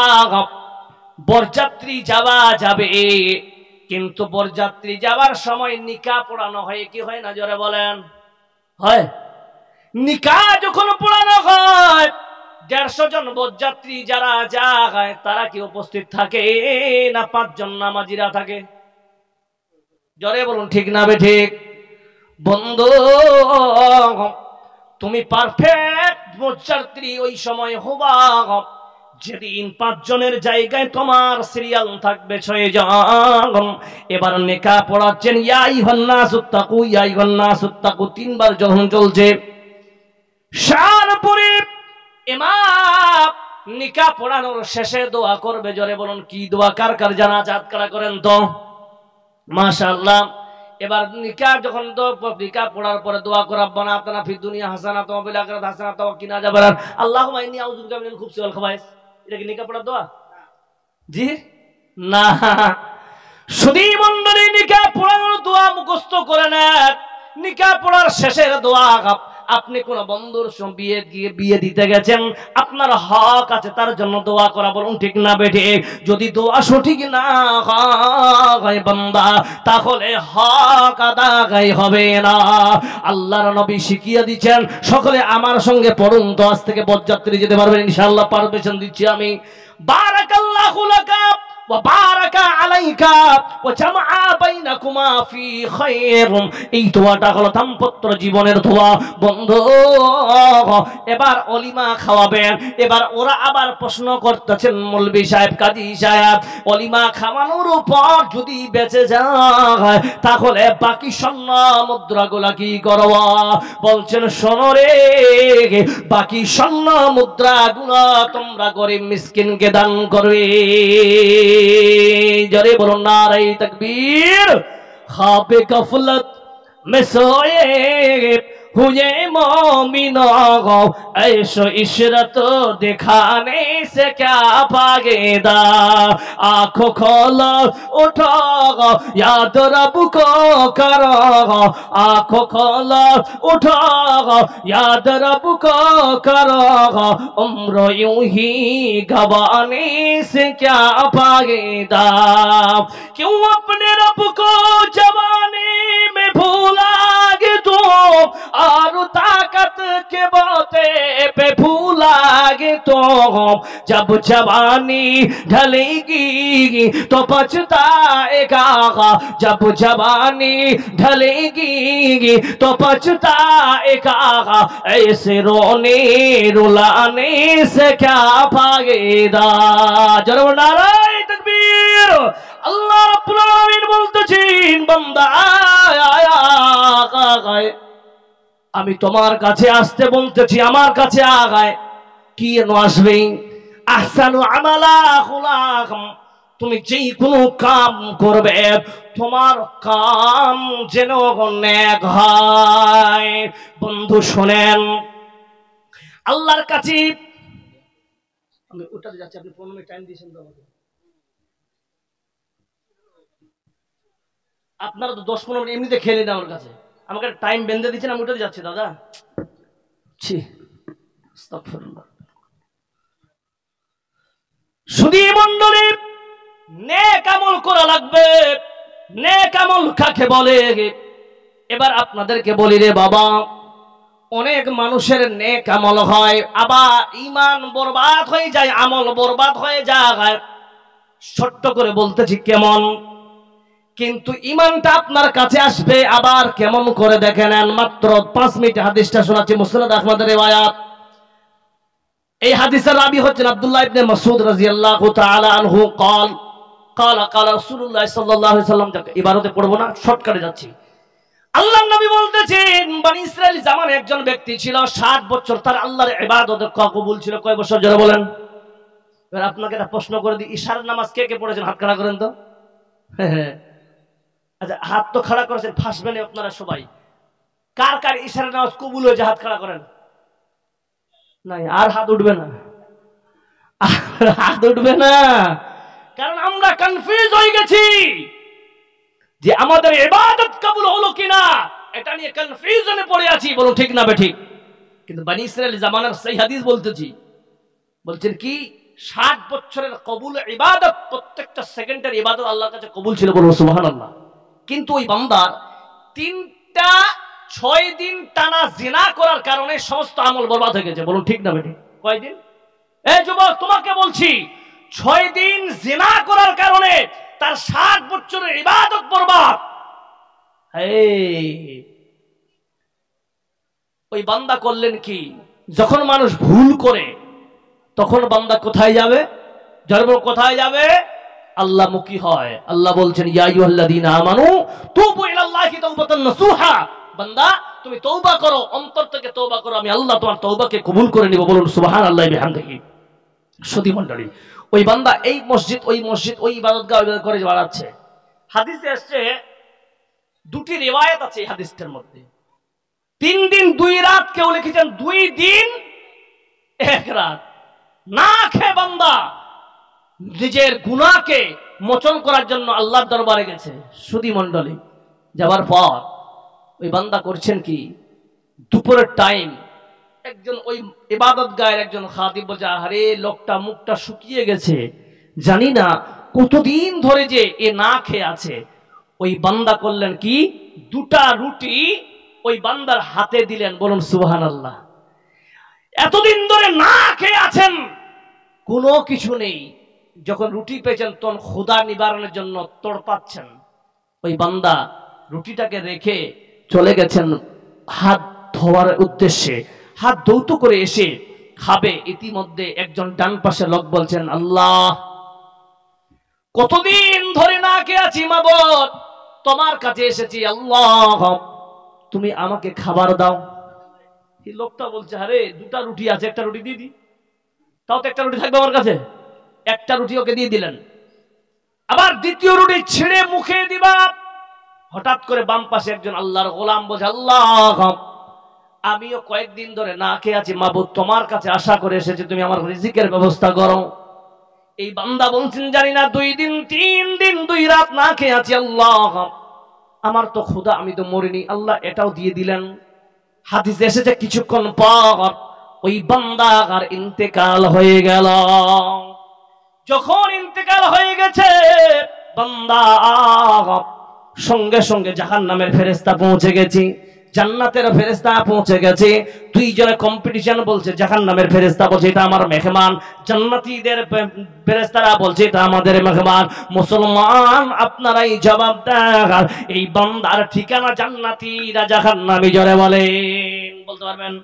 বরযাত্রী যাবে, কিন্তু বরযাত্রী যাবার সময় নিকাহ পড়ানো হয় কি হয় না? জোরে বলেন হয়? নিকাহ যখন পড়ানো হয়, 150 জন বরযাত্রী যারা যায় তারা কি উপস্থিত থাকে না 5 জন নামাজিরা থাকে? জোরে বলুন ঠিক না বে ঠিক? বন্ধু, তুমি পারফেক্ট বরযাত্রী ওই সময় হবা যেদিন 5 জনের জায়গায় তোমার সিরিয়াল থাকবে 6 জন। এবার নিকাহ পড়াচ্ছেন, ইয়া আইয়ুহান নাসুত্তাকু, ইয়া আইয়ুহান নাসুত্তাকু 3 বার যখন চলছে, সারপুরি ইমাম নিকাহ পড়ানোর শেষে দোয়া করবে। জোরে বলুন কি দোয়া? কার কার জানা আছে হাত খাড়া করেন তো। মাশাআল্লাহ। এবার নিকাহ যখন নিকাহ পড়ার পরে দোয়া করা, রব্বানা আতিনা ফিদ দুনিয়া হাসানাতাও ওয়া ফিল আখিরাতি হাসানাতাও ওয়া কিনা আযাবান, আল্লাহুম্মা ইন্নী আউযু বিকা মিনাল খুবসি ওয়াল খাবায়েস। এটা কি নিকাহ পড়ার দোয়া? জি না। শুধু মন্ডলী নিকাহ পড়ানোর দোয়া মুখস্থ করে নেন। নিকাহ পড়ার শেষের দোয়া, আপনি কোন বন্ধুর সঙ্গে বিয়ে দিতে গেছেন, আপনার হক আছে তার জন্য দোয়া করা। বলুন ঠিক না বেঠে? যদি দোয়া সঠিক না হয় বান্দা, তাহলে হক আদায় হবে না। আল্লাহর নবী শিখিয়ে দিচ্ছেন, সকলে আমার সঙ্গে পড়ুন তো। আজ থেকে বরযাত্রী যেতে পারবেন ইনশাআল্লাহ, পারমিশন দিচ্ছি আমি। বারাকাল্লাহু লাকা ওয়া বারাকা আলাইকা ওয়া জামআ বাইনাকুমা ফি খায়র। এই দোয়াটা হলো দাম্পত্য জীবনের দোয়া। বন্ধু, এবার অলিমা খাওয়াবেন। এবার ওরা আবার প্রশ্ন করতেছেন, মৌলভী সাহেব, কাজী সাহেব, অলিমা খাওয়ানোর পর যদি বেঁচে যায় তাহলে বাকি স্বর্ণ মুদ্রাগুলা কি করব? বলছেন শোনো রে, বাকি স্বর্ণ মুদ্রাগুলো তোমরা গরিব মিসকিনকে দান করবে। জোরে বলুন নারে তাকবীর। খাবে গফলত में सोए हुए मोमिनों, ऐशो इशरत दिखाने से क्या भागेदा। आंखों खोलो उठो याद रब को करो, आंखों खोलो उठो याद रब को करो, उम्र यूं ही गवाने से क्या भागेदा। क्यों अपने रब को जवानी में भूलागे तो, और ताकत के बोते पे भूलागे तो, जब जवानी ढलेगी तो पछताएगा, जब जवानी ढलेगी तो पछताएगा, ऐसे रोने रुलाने से क्या भागेगा। जरूर नाराए तकबीर। আল্লাহ রাব্বুল আলামিন বলতেছেন, বান্দা আমি তোমার কাছে আসতে বলতেছি, আমার কাছে আগায়। কি যেন আসবে? আহসানু আমালা খুলাকুম। তুমি যেই কোনো কাম করবে, তোমার কাম যেন নেক হয়। বন্ধু শোনেন, আল্লাহর কাছে আমি ওটাতে যাচ্ছি, আপনি 15 মিনিট টাইম দিয়েছেন তো আমাকে। আপনারা তো 10-15 মিনিট এমনিতে খেয়ে নিন আমার কাছে, আমাকে টাইম বেঁধে দিচ্ছেন, আমি ওটাতে যাচ্ছি দাদা। ছি, আস্তাগফিরুল্লাহ। শুধু মণ্ডলী, নেক আমল করা লাগবে। নেক আমল কাকে বলে? এবার আপনাদেরকে বলি রে বাবা, অনেক মানুষের নেক আমল হয়, আবার ঈমান বরবাদ হয়ে যায়, আমল বরবাদ হয়ে যায়। ছোট্ট করে বলতেছি কেমন, কিন্তু ঈমানটা আপনার কাছে আসবে আবার কেমন করে দেখে নেন। মাত্র 5 মিনিট হাদিসটা শোনাচ্ছি, মুসনাদ আহমদের রিওয়ায়াত। এই হাদিসের রাবী হচ্ছেন আব্দুল্লাহ ইবনে মাসউদ রাদিয়াল্লাহু তাআলা আনহু قال رسول الله সাল্লাল্লাহু আলাইহি সাল্লাম। ইবারতে পড়বো না, শর্টকাটে যাচ্ছি। আল্লাহর নবী বলতেছেন, বনি ইসরাইল জামানে একজন ব্যক্তি ছিল, 60 বছর তার আল্লাহর ইবাদত কবুল ছিল। কয় বছর যারা বলেন? এবার আপনাকে একটা প্রশ্ন করে দিই, ইশারার নামাজ কে কে পড়েছেন? হাত খাড়া করেন তো। আচ্ছা, হাত তো খাড়া করেছেন, ফাঁসবেন আপনারা সবাই। কার কার ইশারার নামাজ কবুল হয়েছে হাত খাড়া করেন। নাই, আর হাত উঠবে না, আর হাত উঠবে না, কারণ আমরা কনফিউজ হয়ে গেছি যে আমাদের ইবাদত কবুল হলো কিনা, এটা নিয়ে কনফিউশনে পড়ে আছি। বলুন ঠিক না বেঠিক? কিন্তু বনি ইসরাইল জামানার সেই হাদিস বলতেছি, বলছেন কি 60 বছরের কবুল ইবাদত, প্রত্যেকটা সেকেন্ডের ইবাদত আল্লাহর কাছে কবুল ছিল। বলুন সুবহানাল্লাহ। কিন্তু ওই বান্দার 6 দিন টানা জিনা করার কারণে সমস্ত আমল বরবাদ হয়ে গেছে। বলুন ঠিক না বেঠিক? কয়দিন? এই যুবক, তোমাকে বলছি, 6 দিন জিনা করার কারণে তার 60 বছরের ইবাদত বরবাদ। ওই বান্দা করলেন কি? যখন মানুষ ভুল করে তখন বান্দা কোথায় যাবে? কোথায় যাবে? আল্লাহমুখী হয়। আল্লাহ বলছেন, ইয়া আইয়ুহাল্লাযীনা আমানু তুবু ইলাল্লাহি তাওবাতান নাসুহা। বান্দা, তুমি তওবা করো, অন্তর থেকে তওবা করো, আমি আল্লাহ তোমার তওবাকে কবুল করে নিব। বলুন সুবহানাল্লাহি বিহামদিহি। সুধী মণ্ডলী, ওই বান্দা এই মসজিদ ওই মসজিদ ওই ইবাদতগাহ করে বাড়াচ্ছে। হাদিসে আসছে, 2টি রিওয়ায়াত আছে এই হাদিসটার মধ্যে। 3 দিন 2 রাত, কেউ লিখেছেন 2 দিন 1 রাত না খেয়ে বান্দা নিজের গুনাহকে মোচন করার জন্য আল্লাহর দরবারে গেছে। সুধী মণ্ডলী, যাওয়ার পর ওই বান্দা করছেন কি, দুপুরের টাইম, একজন ওই ইবাদতগাহের একজন খাদিম বলছে, আরে লোকটা মুখটা শুকিয়ে গেছে, জানি না কতদিন ধরে যে এ না খেয়ে আছে। ওই বান্দা করলেন কি, 2টা রুটি ওই বান্দার হাতে দিলেন। বলুন সুবহানাল্লাহ। এতদিন ধরে না খেয়ে আছেন, কোনো কিছু নেই, যখন রুটি পেয়েছেন তখন ক্ষুধা নিবারণের জন্য তড়পাচ্ছেন। ওই বান্দা রুটিটাকে রেখে চলে গেছেন হাত ধোয়ার উদ্দেশ্যে। হাত ধৌত করে এসে খাবে, ইতিমধ্যে একজন ডান পাশে লোক বলছেন, আল্লাহ, কতদিন ধরে না খেয়ে আছি মাবুদ, তোমার কাছে এসেছি, আল্লাহ তুমি আমাকে খাবার দাও। এই লোকটা বলছে, আরে 2টা রুটি আছে, একটা রুটি দিয়ে দিই, তাও তো একটা রুটি থাকবে আমার কাছে। একটা রুটি ওকে দিয়ে দিলেন। আবার 2য় রুটি ছিঁড়ে মুখে দিবা, হঠাৎ করে বাম পাশে একজন আল্লাহর গোলাম বলছে, আল্লাহ, আমিও কয়েকদিন ধরে না খেয়ে আছি মাবুদ, তোমার কাছে আশা করে এসেছি, তুমি আমার রিজিকের ব্যবস্থা করো। এই বান্দা বলছেন, জানি না 2 দিন 3 দিন 2 রাত না খেয়ে আছি, আল্লাহ আমার তো ক্ষুধা, আমি তো মরিনি, আল্লাহ এটাও দিয়ে দিলেন। হাদিসে এসেছে কিছুক্ষণ পর ওই বান্দার ইন্তেকাল হয়ে গেল। যখন ইন্তেকাল হয়ে গেছে, বান্দা সঙ্গে সঙ্গে জাহান্নামের ফেরেশতা পৌঁছে গেছে, জান্নাতের ফেরেশতা পৌঁছে গেছে। 2 জনে কম্পিটিশন বলছে, জাহান্নামের ফেরেশতা বলছে এটা আমার মেহমান, জান্নাতীদের ফেরেশতারা বলছে এটা আমাদের মেহমান। মুসলমান, আপনারাই জবাব দেন, এই বান্দার ঠিকানা জান্নাতি না জাহান্নামী? জোরে বলেন, বলতে পারবেন?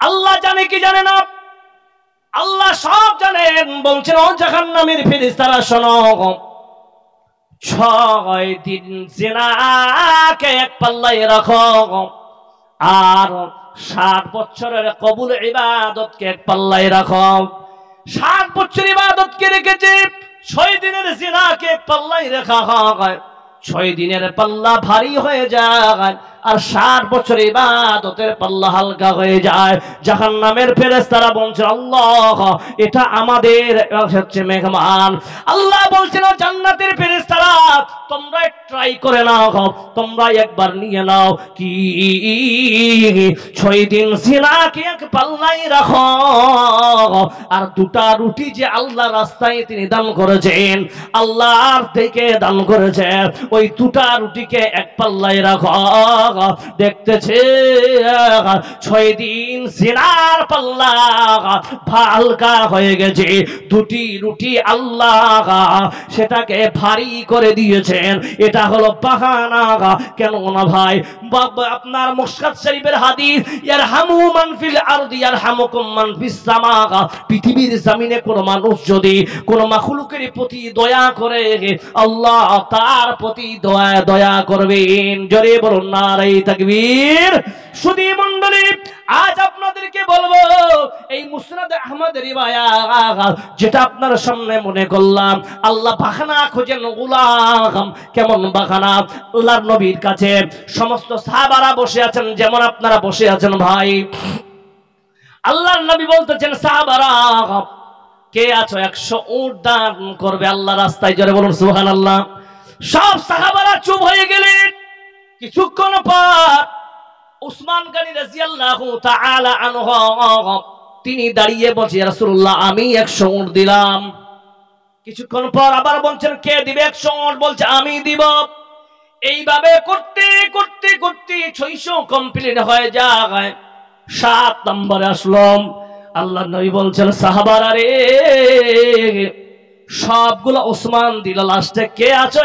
আল্লাহ জানে কি জানে না? আল্লাহ সব জানেন। বলছেন, ও জাহান্নামীর ফেরেশতারা শোনো, 6 দিন জিনাকে এক পাল্লায় রাখো, আর 60 বছরের কবুল ইবাদতকে এক পাল্লায় রাখো। 60 বছর ইবাদতকে রেখেছে, 6 দিনের জিনাকে এক পাল্লায় রাখা হয়। 6 দিনের পাল্লা ভারী হয়ে যায়, আর 60 বছর ইবাদতের পাল্লা হালকা হয়ে যায়। জাহান্নামের ফেরেশতারা বলছে আল্লাহ এটা আমাদের হচ্ছে মেহমান। আল্লাহ বলছেন জান্নাতের ফেরেশতারা তোমরা ট্রাই করে নাও, তোমরা একবার নিয়ে নাও কি 6 দিন সিনাকে এক পাল্লাই রাখো, আর 2টা রুটি যে আল্লাহ রাস্তায় তিনি দান করেছেন, আল্লাহর থেকে দান করেছেন, ওই 2টা রুটিকে এক পাল্লায় রাখো। দেখতেছে 6 দিন সিনার পাল্লা হালকা হয়ে গেছে, 2টি রুটি আল্লাহ সেটাকে ভারী করে দিয়েছেন। এটা হলো বাহানা। কেন না ভাই, আপনার মুশকাত শরীফের হাদিস ইয়ারহামু মান ফিল আরদি ইয়ারহামুকুম মান ফিস সামা, পৃথিবীর জমিনে কোন মানুষ যদি কোন মাখলুকের প্রতি দয়া করে আল্লাহ তার প্রতি দয়া করবেন। জোরে বলুন নারে তাকবীর। সুধী মণ্ডলী, আজ আপনাদেরকে বলবো এই মুসনাদ আহমদের রিওয়ায়াত যেটা আপনার সামনে মনে করলাম, আল্লাহ বাহানা খোঁজেন গোলাম। কেমন বাহানা? আল্লাহর নবীর কাছে সমস্ত সাহাবারা বসে আছেন, যেমন আপনারা বসে আছেন ভাই। আল্লাহর নবী বলতেছেন সাহাবারা কে আছো 100 উট দান করবে আল্লাহ রাস্তায়। জোরে বলুন সুবহানাল্লাহ। সব সাহাবারা চুপ হয়ে গেলেন। কিছুক্ষণ পর উসমান গনি রাদিয়াল্লাহু তাআলা আনহু তিনি দাঁড়িয়ে বলছেন ইয়া রাসূলুল্লাহ আমি 100 উট দিলাম। কিছুক্ষণ পর আবার বলছেন কে দিবে 100 উট? বলছে আমি দিব। এইভাবে করতে করতে করতে 600 কমপ্লিট হয়ে যায়। 7 নম্বরে আসলাম। আল্লাহ নবী বলছেন সাহাবারা রে সবগুলো ওসমান দিল, লাস্টে কে আছো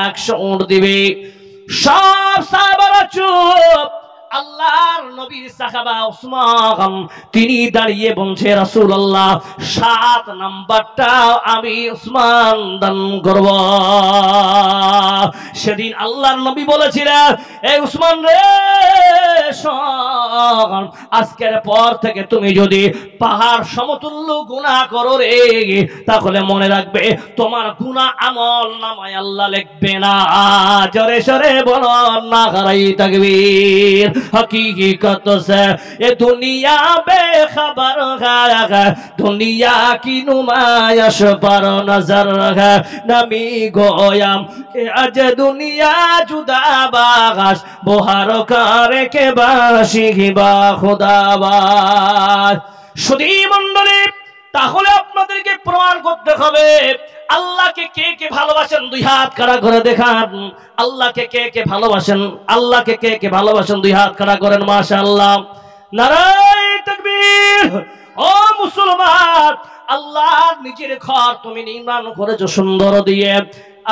100 উট দিবে? সব সাহাবারা চুপ। আল্লাহর নবীর সাহাবা ওসমান তিনি দাঁড়িয়ে বলছে রাসূলুল্লাহ 7 নাম্বারটা আমি ওসমান দান করব। সেদিন আল্লাহর নবী বলেছিলেন এই ওসমান রে শোন, আজকের পর থেকে তুমি যদি পাহাড় সমতুল্য গুনাহ করো রে, তাহলে মনে রাখবে তোমার গুনাহ আমল নামায় আল্লাহ লিখবে না। জোরে সরে বলো নারে তাকবীর। हकीकत से ये दुनिया बेखबर है, दुनिया की नुमाइश पर नजर है। नमी गोयम के अज दुनिया जुदा बागश बोहर करे के बाशी बा खुदाबाद। सुधी मंडली, তাহলে আপনাদেরকে প্রমাণ করতে হবে আল্লাহকে কে কে ভালোবাসেন। 2 হাত খাড়া করে দেখান আল্লাহকে কে কে ভালোবাসেন। আল্লাহকে কে কে ভালোবাসেন 2 হাত খাড়া করেন। মাশাআল্লাহ, নারে তাকবীর। ও মুসলমান, আল্লাহ নিজের ঘর তুমি নির্মাণ করেছো সুন্দর দিয়ে,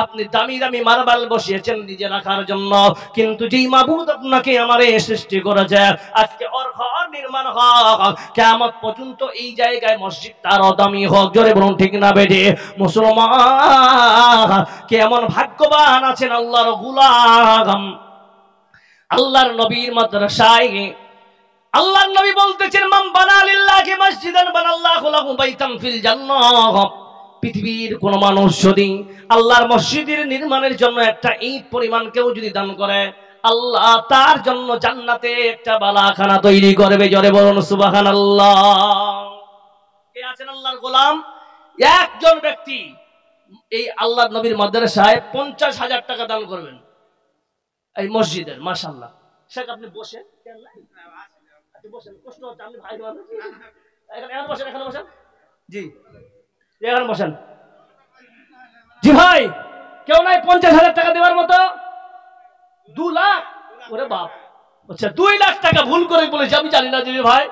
আপনি দামি দামি মার্বেল বসিয়েছেন নিজে রাখার জন্য, কিন্তু যেই মাবুদ আপনাকে আমারে সৃষ্টি করেছে আজকে ওর ঘর নির্মাণ হোক, কিয়ামত পর্যন্ত এই জায়গায় মসজিদ তারও দামি হোক। জোরে বলুন ঠিক না বেঠে? মুসলমান কেমন ভাগ্যবান আছেন আল্লাহর গোলাম। আল্লাহর নবীর মাদ্রাসায় আল্লাহর নবী বলতেছেন মান বানা লিল্লাহি মসজিদান বানাল্লাহু লাহু বাইতান ফিল জান্নাহ। পৃথিবীর কোন মানুষ যদি আল্লাহর মসজিদের নির্মাণের জন্য একটা ইট পরিমাণ কেউ যদি দান করে, আল্লাহ তার জন্য জান্নাতে একটা বালাখানা তৈরি করবে। জোরে বলুন সুবহানাল্লাহ। কে আছেন আল্লাহর গোলাম? একজন ব্যক্তি এই আল্লাহর নবীর মাদ্রাসায় 50,000 টাকা দান করবেন এই মসজিদের। মাশাআল্লাহ। শেখ আপনি বসেন, বসেন, কষ্ট হচ্ছে, আপনি ভাই এখানে বসেন, এখানে বসেন। জি এখানে বসেন। জি ভাই, কেউ নাই 50,000 টাকা দেওয়ার মতো? 2 লাখ? ওরে বাপ, আচ্ছা 2 লাখ টাকা ভুল করে বলেছি, আমি জানি না দিদি ভাই।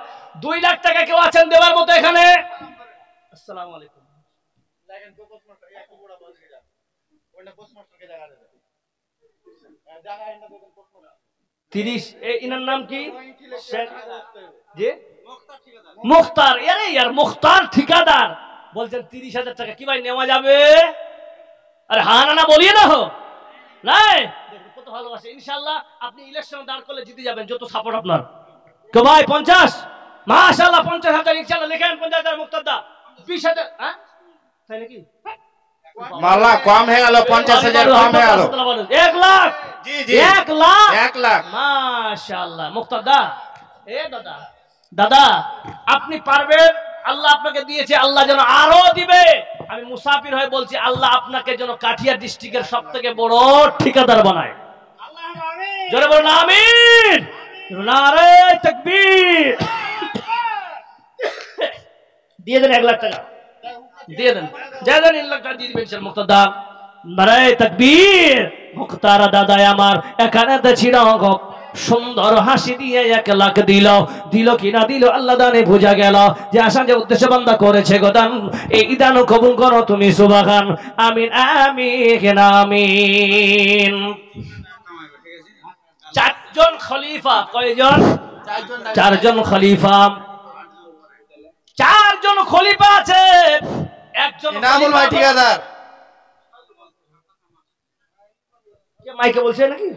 2 লাখ টাকা কেউ আছেন দেওয়ার মতো এখানে? আসসালামু আলাইকুম। 30 ইনার নাম কি? জি মুখতার। আরে यार মুখতার ঠিকাদার বলছেন 30,000 টাকা কি ভাই নেওয়া যাবে? আরে হ্যাঁ না বলিয়ে না হো নাই। দেখুন কত ভালোবাসে। ইনশাআল্লাহ আপনি ইলেকশনে দাঁড় করলে জিতে যাবেন, যত সাপোর্ট আপনার। কে ভাই 50? মাশাআল্লাহ 50,000 ইনশাআল্লাহ লিখেন। 50,000 মুক্তাদা। 20,000 হ্যাঁ তাই নাকি? মাল্লা কম হয়ে গেল, 50,000 কম হয়ে গেল। 1 লাখ জি জি 1 লাখ 1 লাখ মাশাআল্লাহ। মুক্তাদা এ দাদা দাদা আপনি পারবেন, আল্লাহ আপনাকে দিয়েছে, আল্লাহ যেন আরো দিবে। আমি মুসাফির হয়ে বলছি, আল্লাহ আপনাকে যেন কাঠিয়া ডিস্ট্রিক্টের সবথেকে বড় ঠিকাদার বানায়। জোরে বলুন আমিন। নারে তাকবীর। দিয়ে দেন 1 লাখ টাকা, দিয়ে দেন, যা দেন 1 লাখ টাকা দিয়ে দিবেন স্যার মুক্তাদা। নারে তাকবীর। মুক্তারা দাদাই আমার এখানে ছিল, সুন্দর হাসি দিয়ে 1 লাখ দিল। দিল কি না দিল আল্লাহ দানে বোঝা গেল যে আশা যে উদ্দেশ্য বান্দা করেছে গোদান, এই দান কবুল করো তুমি সুবহান। আমিন আমিন আমিন। 4 জন খলিফা, কয়জন? 4 জন খলিফা। 4 জন খলিফা আছে। একজন ইনামুল ভাই ঠিকাদার মাইকে বলছে নাকি?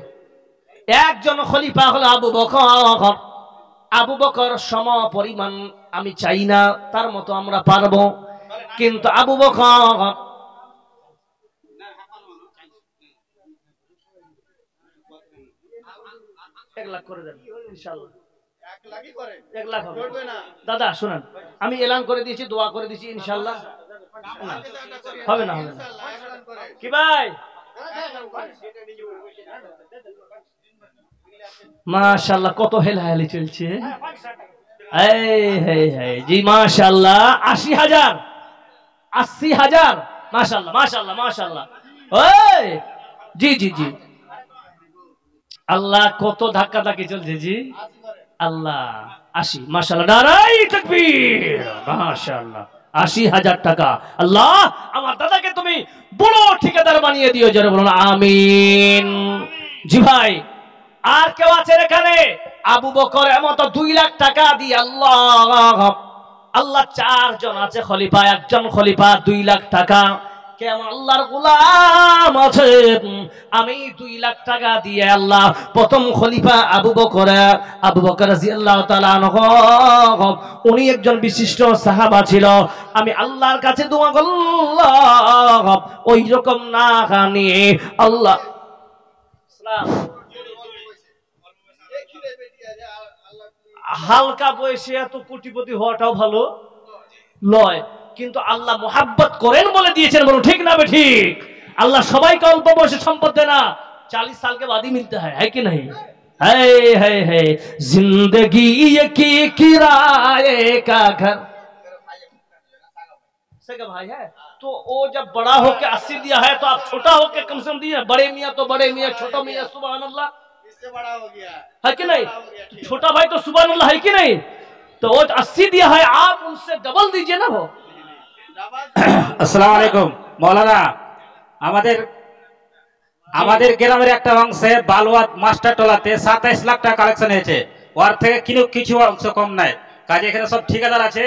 একজন খলিফা হলো আবু বকর। আবু বকর সম পরিমাণ আমি চাই না, তার মতো আমরা পারবো, কিন্তু আবু বকর এক লাখ করে দেন ইনশাআল্লাহ। 1 লাখ হবে দাদা। শুনেন, আমি এলান করে দিয়েছি, দোয়া করে দিয়েছি, ইনশাআল্লাহ হবে না, হবে না কি ভাই? মাশাআল্লাহ কত হেলাহেলি চলছে। জি মাশাআল্লাহ 80,000 80,000 মাশাআল্লাহ মাশাআল্লাহ মাশাআল্লাহ। ওই জি জি জি আল্লাহ কত ধাক্কা ধাক্কি চলছে জি। আল্লাহ 80 মাশাআল্লাহ। নারায়ে তাকবীর মাশাআল্লাহ। 80,000 টাকা। আল্লাহ আমার দাদাকে তুমি বড় ঠিকাদার বানিয়ে দিও, জোরে বলুন আমিন। জি ভাই আর কেউ আছেন এখানে? আবু বকর এমত 2 লাখ টাকা দিয়ে আল্লাহ আল্লাহ 4 জন আছে খলিফা, একজন খলিফা 2 লাখ টাকা। কেমন আল্লাহর গোলাম আছে? আমি 2 লাখ টাকা দিয়ে আল্লাহ প্রথম খলিফা আবু বকর রাদিয়াল্লাহু তাআলা আনহু, উনি একজন বিশিষ্ট সাহাবা ছিল। আমি আল্লাহর কাছে দোয়া করলাম ওই রকম না নিয়ে আল্লাহ সালাম হালকা বয়সে এত কোটিপতি হওয়াটাও ভালো লয়, কিন্তু আল্লাহ মোহাব্বত করেন বলে দিয়েছেন, বলো ঠিক না বে ঠিক? আল্লাহ সবাইকে অল্প বয়সে সম্পদ দেয় না, 40 साल के बाद ही मिलता है कि नहीं? है जिंदगी ये की किराए का घर सगा भाई है। तो वो जब बड़ा होके 80 दिया है, तो आप छोटा होके कम से कम दिए। बड़े मियाँ तो बड़े मियाँ, छोटा मियाँ सुभान अल्लाह इससे बड़ा हो गया है कि नहीं? छोटा भाई तो सुभान अल्लाह है कि नहीं? तो वो 80 दिया है, आप उनसे डबल दीजिए ना। वो আসসালামু আলাইকুম মৌলানা, আমাদের গ্রামের একটা অংশে বালুয়াত মাস্টার টলাতে 27 লাখ টাকা কালেকশন হয়েছে, ওর থেকে কিছু অংশ কম নাই। কাজে এখানে সব ঠিকাদার আছে,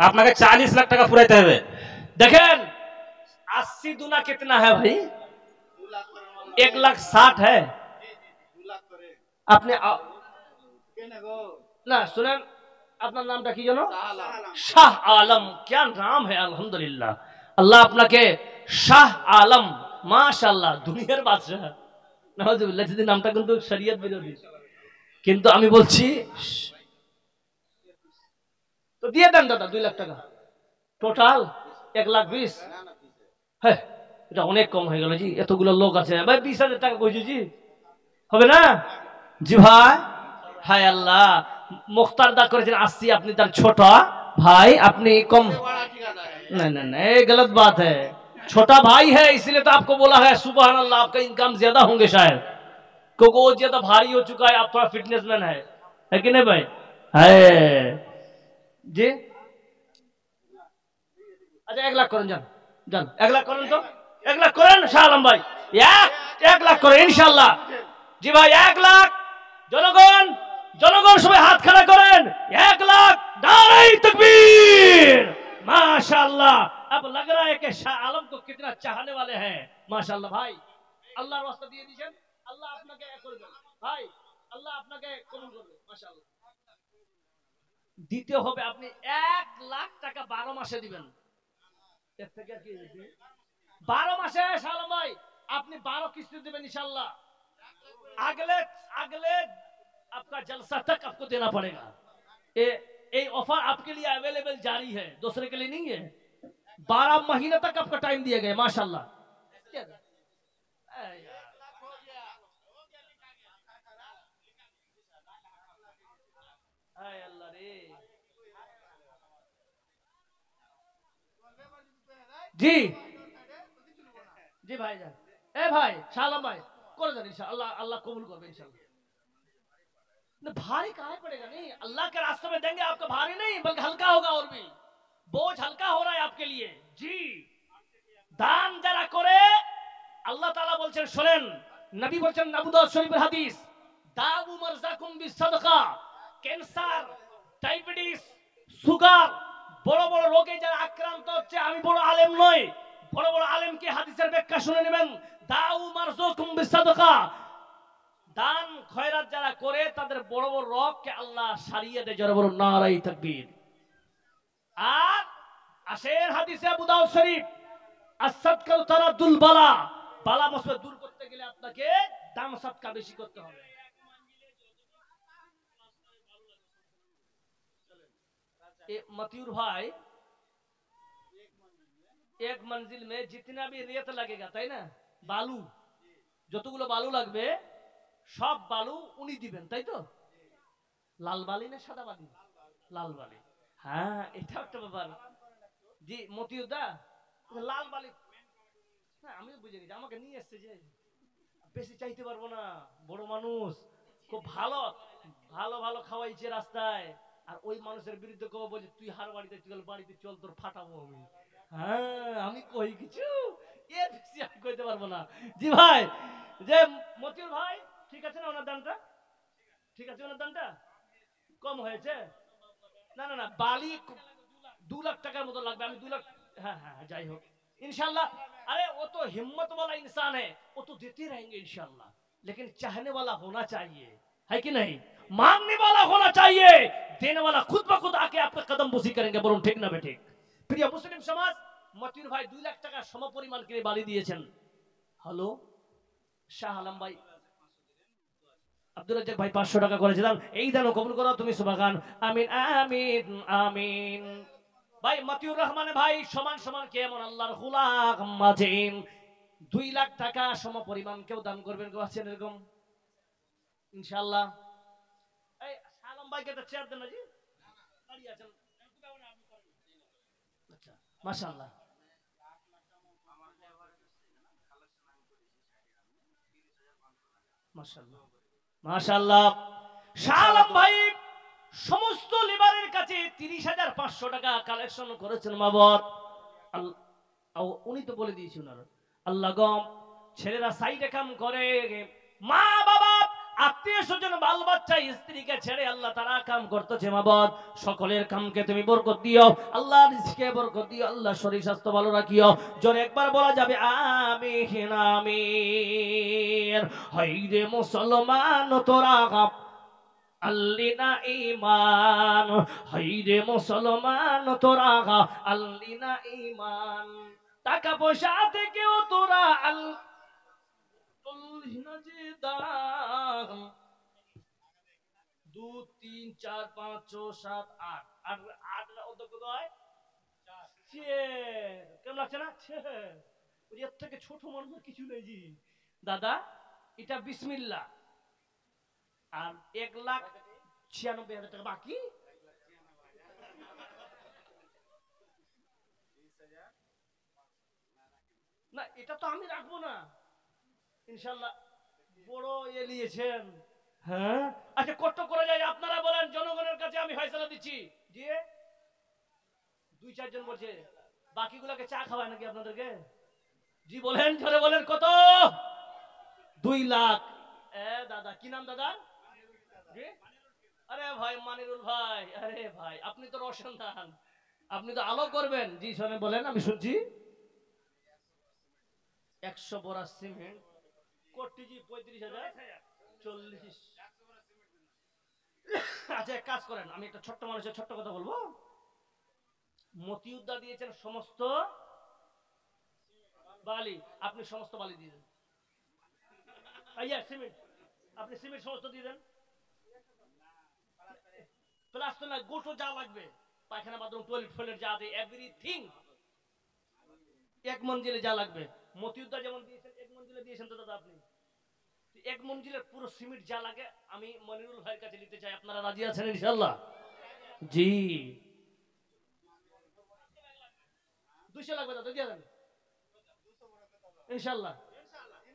আপনাকে 40 লাখ টাকা পুরাইতে হবে। देखें 80 दूना कितना है भाई? 1,60,000 है। आपने ना सुने? আপনার নামটা কি জানো? শাহ আলম। क्या नाम है? আলহামদুলিল্লাহ। আল্লাহ আপনাকে শাহ আলম মাশাআল্লাহ দুনিয়ার বাদশা নাউজুবিল্লাহ। যদি নামটা কিন্তু শরীয়ত বিরোধী, কিন্তু আমি বলছি তো দিয়ে দেন দাদা 2 লাখ টাকা টোটাল 1,20,000। হ্যাঁ এটা অনেক কম হয়ে গেল জি, এতগুলো লোক আছে ভাই। 20,000 টাকা কইছি জি, হবে না জি ভাই? হায় আল্লাহ मुख्तार दा करेছেন 80, अपनी तार छोटा भाई, अपनी कम नहीं नहीं नहीं गलत बात है। छोटा भाई है इसलिए तो आपको बोला है सुभान अल्लाह। आपका इनकम ज्यादा होंगे शायद, क्योंकि वो ज्यादा भारी हो चुका है, आप थोड़ा फिटनेसमैन है कि नहीं भाई? है जी। अच्छा 1 लाख करें, जान जान 1 लाख करें, तो 1 लाख करें शाह आलम भाई, 1 लाख करें इंशाल्लाह। जी भाई 1 लाख। जनगण जनगण সবাই হাত খাড়া করেন। 1 লাখ। नारे तकबीर माशाअल्लाह। अब लग रहा है कि शाह आलम को कितना चाहने वाले हैं माशाअल्लाह। भाई আল্লাহর রাস্তা দিয়ে দিবেন, আল্লাহ আপনাকে করবে ভাই, আল্লাহ আপনাকে কবুল করবে মাশাআল্লাহ। দিতে হবে আপনি 1 লাখ টাকা 12 মাসে দিবেন। এর থেকে কি 12 মাসে শাহ আলম ভাই আপনি 12 কিস্তি দিবেন ইনশাআল্লাহ। अगले अगले आपका जलसा तक आपको देना पड़ेगा। ये ऑफर आपके लिए अवेलेबल जारी है, दूसरे के लिए नहीं है। 12 महीने तक आपका टाइम दिया गया माशाल्लाह। अल्लाह रे जी जी भाईजान, ए भाई शालम भाई कर दें इंशाल्लाह, अल्लाह कबूल कर इंशाल्लाह। न भारी काहे पड़ेगा, नहीं अल्लाह के रास्ते में देंगे आपको भारी नहीं बल्कि हल्का होगा, और भी बोझ हल्का हो रहा है आपके लिए। जी दान যারা করে আল্লাহ তাআলা বলছেন, শুনেন নবী বলছেন আবু দাউদ শরীফের হাদিস, দাউ মারজাকুম বিসাদকা, ক্যান্সার, ডায়াবেটিস, সুগার, বড় বড় রোগে যারা আক্রান্ত হচ্ছে, আমি বড় আলেম নই, বড় বড় আলেমকে হাদিসের ব্যাখ্যা শুনে নেবেন। দাউ মারজাকুম বিসাদকা, দান খয়রাত যারা করে তাদের বড় বড় রোগকে আল্লাহ সারিয়ে দেয়। যারা বড় নারাই তাকবীর। আর আসের হাদিসে আবু দাউদ শরীফ, আসসাদকাউ তারাদুল বালা, বালা মুসিবত দূর করতে গেলে আপনাকে দান সদকা বেশি করতে হবে। मतियूर भाई, एक मंजिल में जितना भी रेत लगेगा তাই না, বালু যতগুলো বালু লাগবে সব বালু উনি দিবেন, তাই তো? লাল বালি না সাদা বালি? লাল বালি। হ্যাঁ এটা একটা ব্যাপার। জি মতিউর দা, লাল বালি হ্যাঁ আমি বুঝে গেছি, আমাকে নিয়ে এসছে যে বেশি চাইতে পারবো না, বড় মানুষ খুব ভালো ভালো ভালো খাওয়াইছে রাস্তায়, আর ওই মানুষের বিরুদ্ধে কেউ বলছে তুই হার বাড়িতে চল, বাড়িতে চল তোর ফাটাবো আমি। হ্যাঁ আমি কই কিছু এর বেশি আমি কইতে পারবো না। জি ভাই, যে মতিউর ভাই ঠিক আছে না ওনার দামটা? ঠিক আছে ওনার দামটা কম হয়েছে? না না না বালি 2 লাখ টাকার মতো লাগবে, আমি 2 লাখ। হ্যাঁ হ্যাঁ যাই হোক इंशाल्लाह। अरे वो तो हिम्मत वाला इंसान है, वो तो देते रहेंगे इंशाल्लाह, लेकिन चाहने वाला होना चाहिए, है कि नहीं? मांगने वाला होना चाहिए, देने वाला खुद ब खुद आके आपका कदम बुसी करेंगे। बोलूं ठीक ना बेटे? प्रिय मुस्लिम समाज, मतिউর भाई 2 लाख টাকা সমপরিমাণ করে বালি দিয়েছেন। হ্যালো শাহ আলম ভাই, আব্দুর রাজ্জাক ভাই 500 টাকা করেছে দান, এই দানও কবুল করো তুমি সুবহান আমিন আমিন আমিন। ভাই মতিউর রহমান ভাই সমান সমান কেমন আল্লাহর গোলাম মাঝিম 2 লাখ টাকা সমপরিমাণ কেউ দান করবেন, কেউ আছেন এরকম? ইনশাআল্লাহ। এই সালাম ভাইকে একটা চেয়ার দেন না জি, দাঁড়িয়ে আছেন। আচ্ছা মাশাআল্লাহ মাশাআল্লাহ মাশাআল্লাহ। শালাম ভাই সমস্ত লিবারের কাছে 30,500 টাকা কালেকশন করেছেন মাবত। উনি তো বলে দিয়েছেন ওনারা আল্লাহ গম ছেলেরা সাইডে কাম করে, মা বাবা আত্মীয় স্বজন বাল বাচ্চা স্ত্রীকে ছেড়ে আল্লাহ তারা কাম করতেছে মাবত। সকলের কামকে তুমি বরকত দিও আল্লাহ, রিজকে বরকত দিও আল্লাহ, শরীর স্বাস্থ্য ভালো রাখিও। জোরে একবার বলা যাবে আমিন আমিন। হাইরে মুসলমান তোরা আল্লিনা ঈমান, হাইরে মুসলমান তোরা আল্লিনা ঈমান। টাকা পয়সা থেকেও তোরা আল্লিনা যে দান। 2 3 4 5 6 7 8 আর 8 অধ্যক্ষ হয় 6। কেমন লাগছে না? 6 ওই এর থেকে ছোট মানুষ কিছু নেই জি দাদা। এটা বিসমিল্লাহ। আর 1,96,000 টাকা বাকি। না এটা তো আমি রাখবো না ইনশাআল্লাহ, বড় নিয়েছেন। হ্যাঁ আচ্ছা কত করে যায় আপনারা বলেন, জনগণের কাছে আমি ফয়সালা দিচ্ছি। জি 2-4 জন বলছে, বাকিগুলোকে চা খাওয়ায় নাকি আপনাদেরকে? জি বলেন, জোরে বলেন কত? 2 লাখ। দাদা কি নাম দাদা? আরে ভাই মানিরুল ভাই, আরে ভাই আপনি তো রোশনদান, আপনি তো আলো করবেন। জি শোনে বলেন আমি শুনছি। 100 বড়া সিমেন্ট কোটি জি 35,000 40। আচ্ছা এক কাজ করেন, আমি একটা ছোট্ট মানুষের ছোট্ট কথা বলবো। মতিউদ্দা দিয়েছেন সমস্ত বালি, আপনি সমস্ত বালি দিয়ে দেন। আইয়া সিমেন্ট আপনি সিমেন্ট সমস্ত দিয়ে দেন, প্লাস্টার না গোটো যা লাগবে, পায়খানা বাথরুম টয়লেট ফয়লেট যা আছে এভরিথিং, এক মঞ্জিলে যা লাগবে। মতিউদ্দা যেমন দিয়েছেন এক মঞ্জিলে দিয়েছেন তো দাদা আপনি, এক মঞ্জিলের পুরো সিমেন্ট যা লাগে আমি মনিরুল ভাইয়ের কাছে নিতে চাই। আপনারা রাজি আছেন ইনশাআল্লাহ? জি 200 লাগবে দাদা, দিয়ে দেন ইনশাআল্লাহ।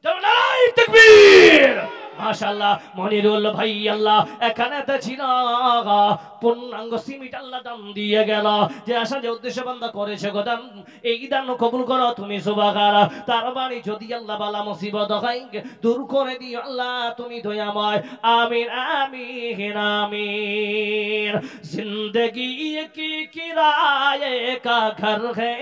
নারায়ে তাকবীর, মাশাআল্লাহ। মনিরুল ভাই আল্লাহ এখানে তো ছিল পূর্ণাঙ্গ সিমেন্ট আল্লাহ দান দিয়ে গেল, যে আশা যে উদ্দেশ্য বান্দা করেছে গোদাম, এই দান কবুল করো তুমি সুবহানাল্লাহ। তার বাড়ি যদি আল্লাহ বালা মুসিবত হয় দূর করে দিও আল্লাহ, তুমি দয়াময়। আমিন আমিন আমিন। जिंदगी की किराए का घर है,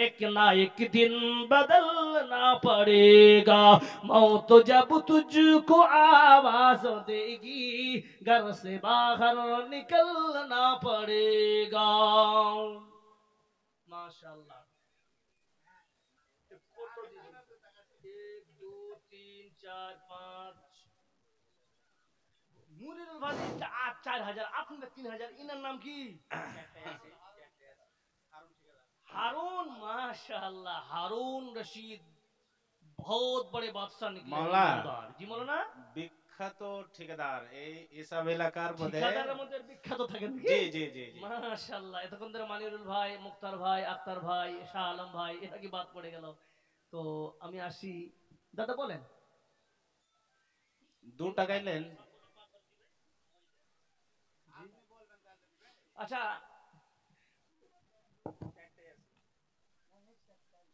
एक ना एक दिन बदलना पड़ेगा, मौत जब तुझको आवाज देगी घर से बाहर निकलना पड़ेगा। माशाल्लाह। 1 2 3 4 5 মুরিদুল ভাই 4000, আপনাদের 3000। ইনার নাম কি? हारून। माशाल्लाह, हारून रशीद बहुत बड़े बादशाह निकले मौला। जी मौलाना। বিখ্যাত ঠিকাদার এই এসব এলাকার মধ্যে। ঠিকাদারের মধ্যে বিখ্যাত থাকেন জি জি জি জি। মাশাআল্লাহ। এতক্ষণ ধরে মানিরুল ভাই, মুক্তার ভাই, আক্তার ভাই, শাহ আলম ভাই এরা কি বাদ পড়ে গেল। তো আমি আসি দাদা, বলেন 2 টাকাই নেন। আচ্ছা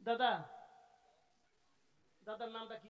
দাদা, দাদার নামটা কি?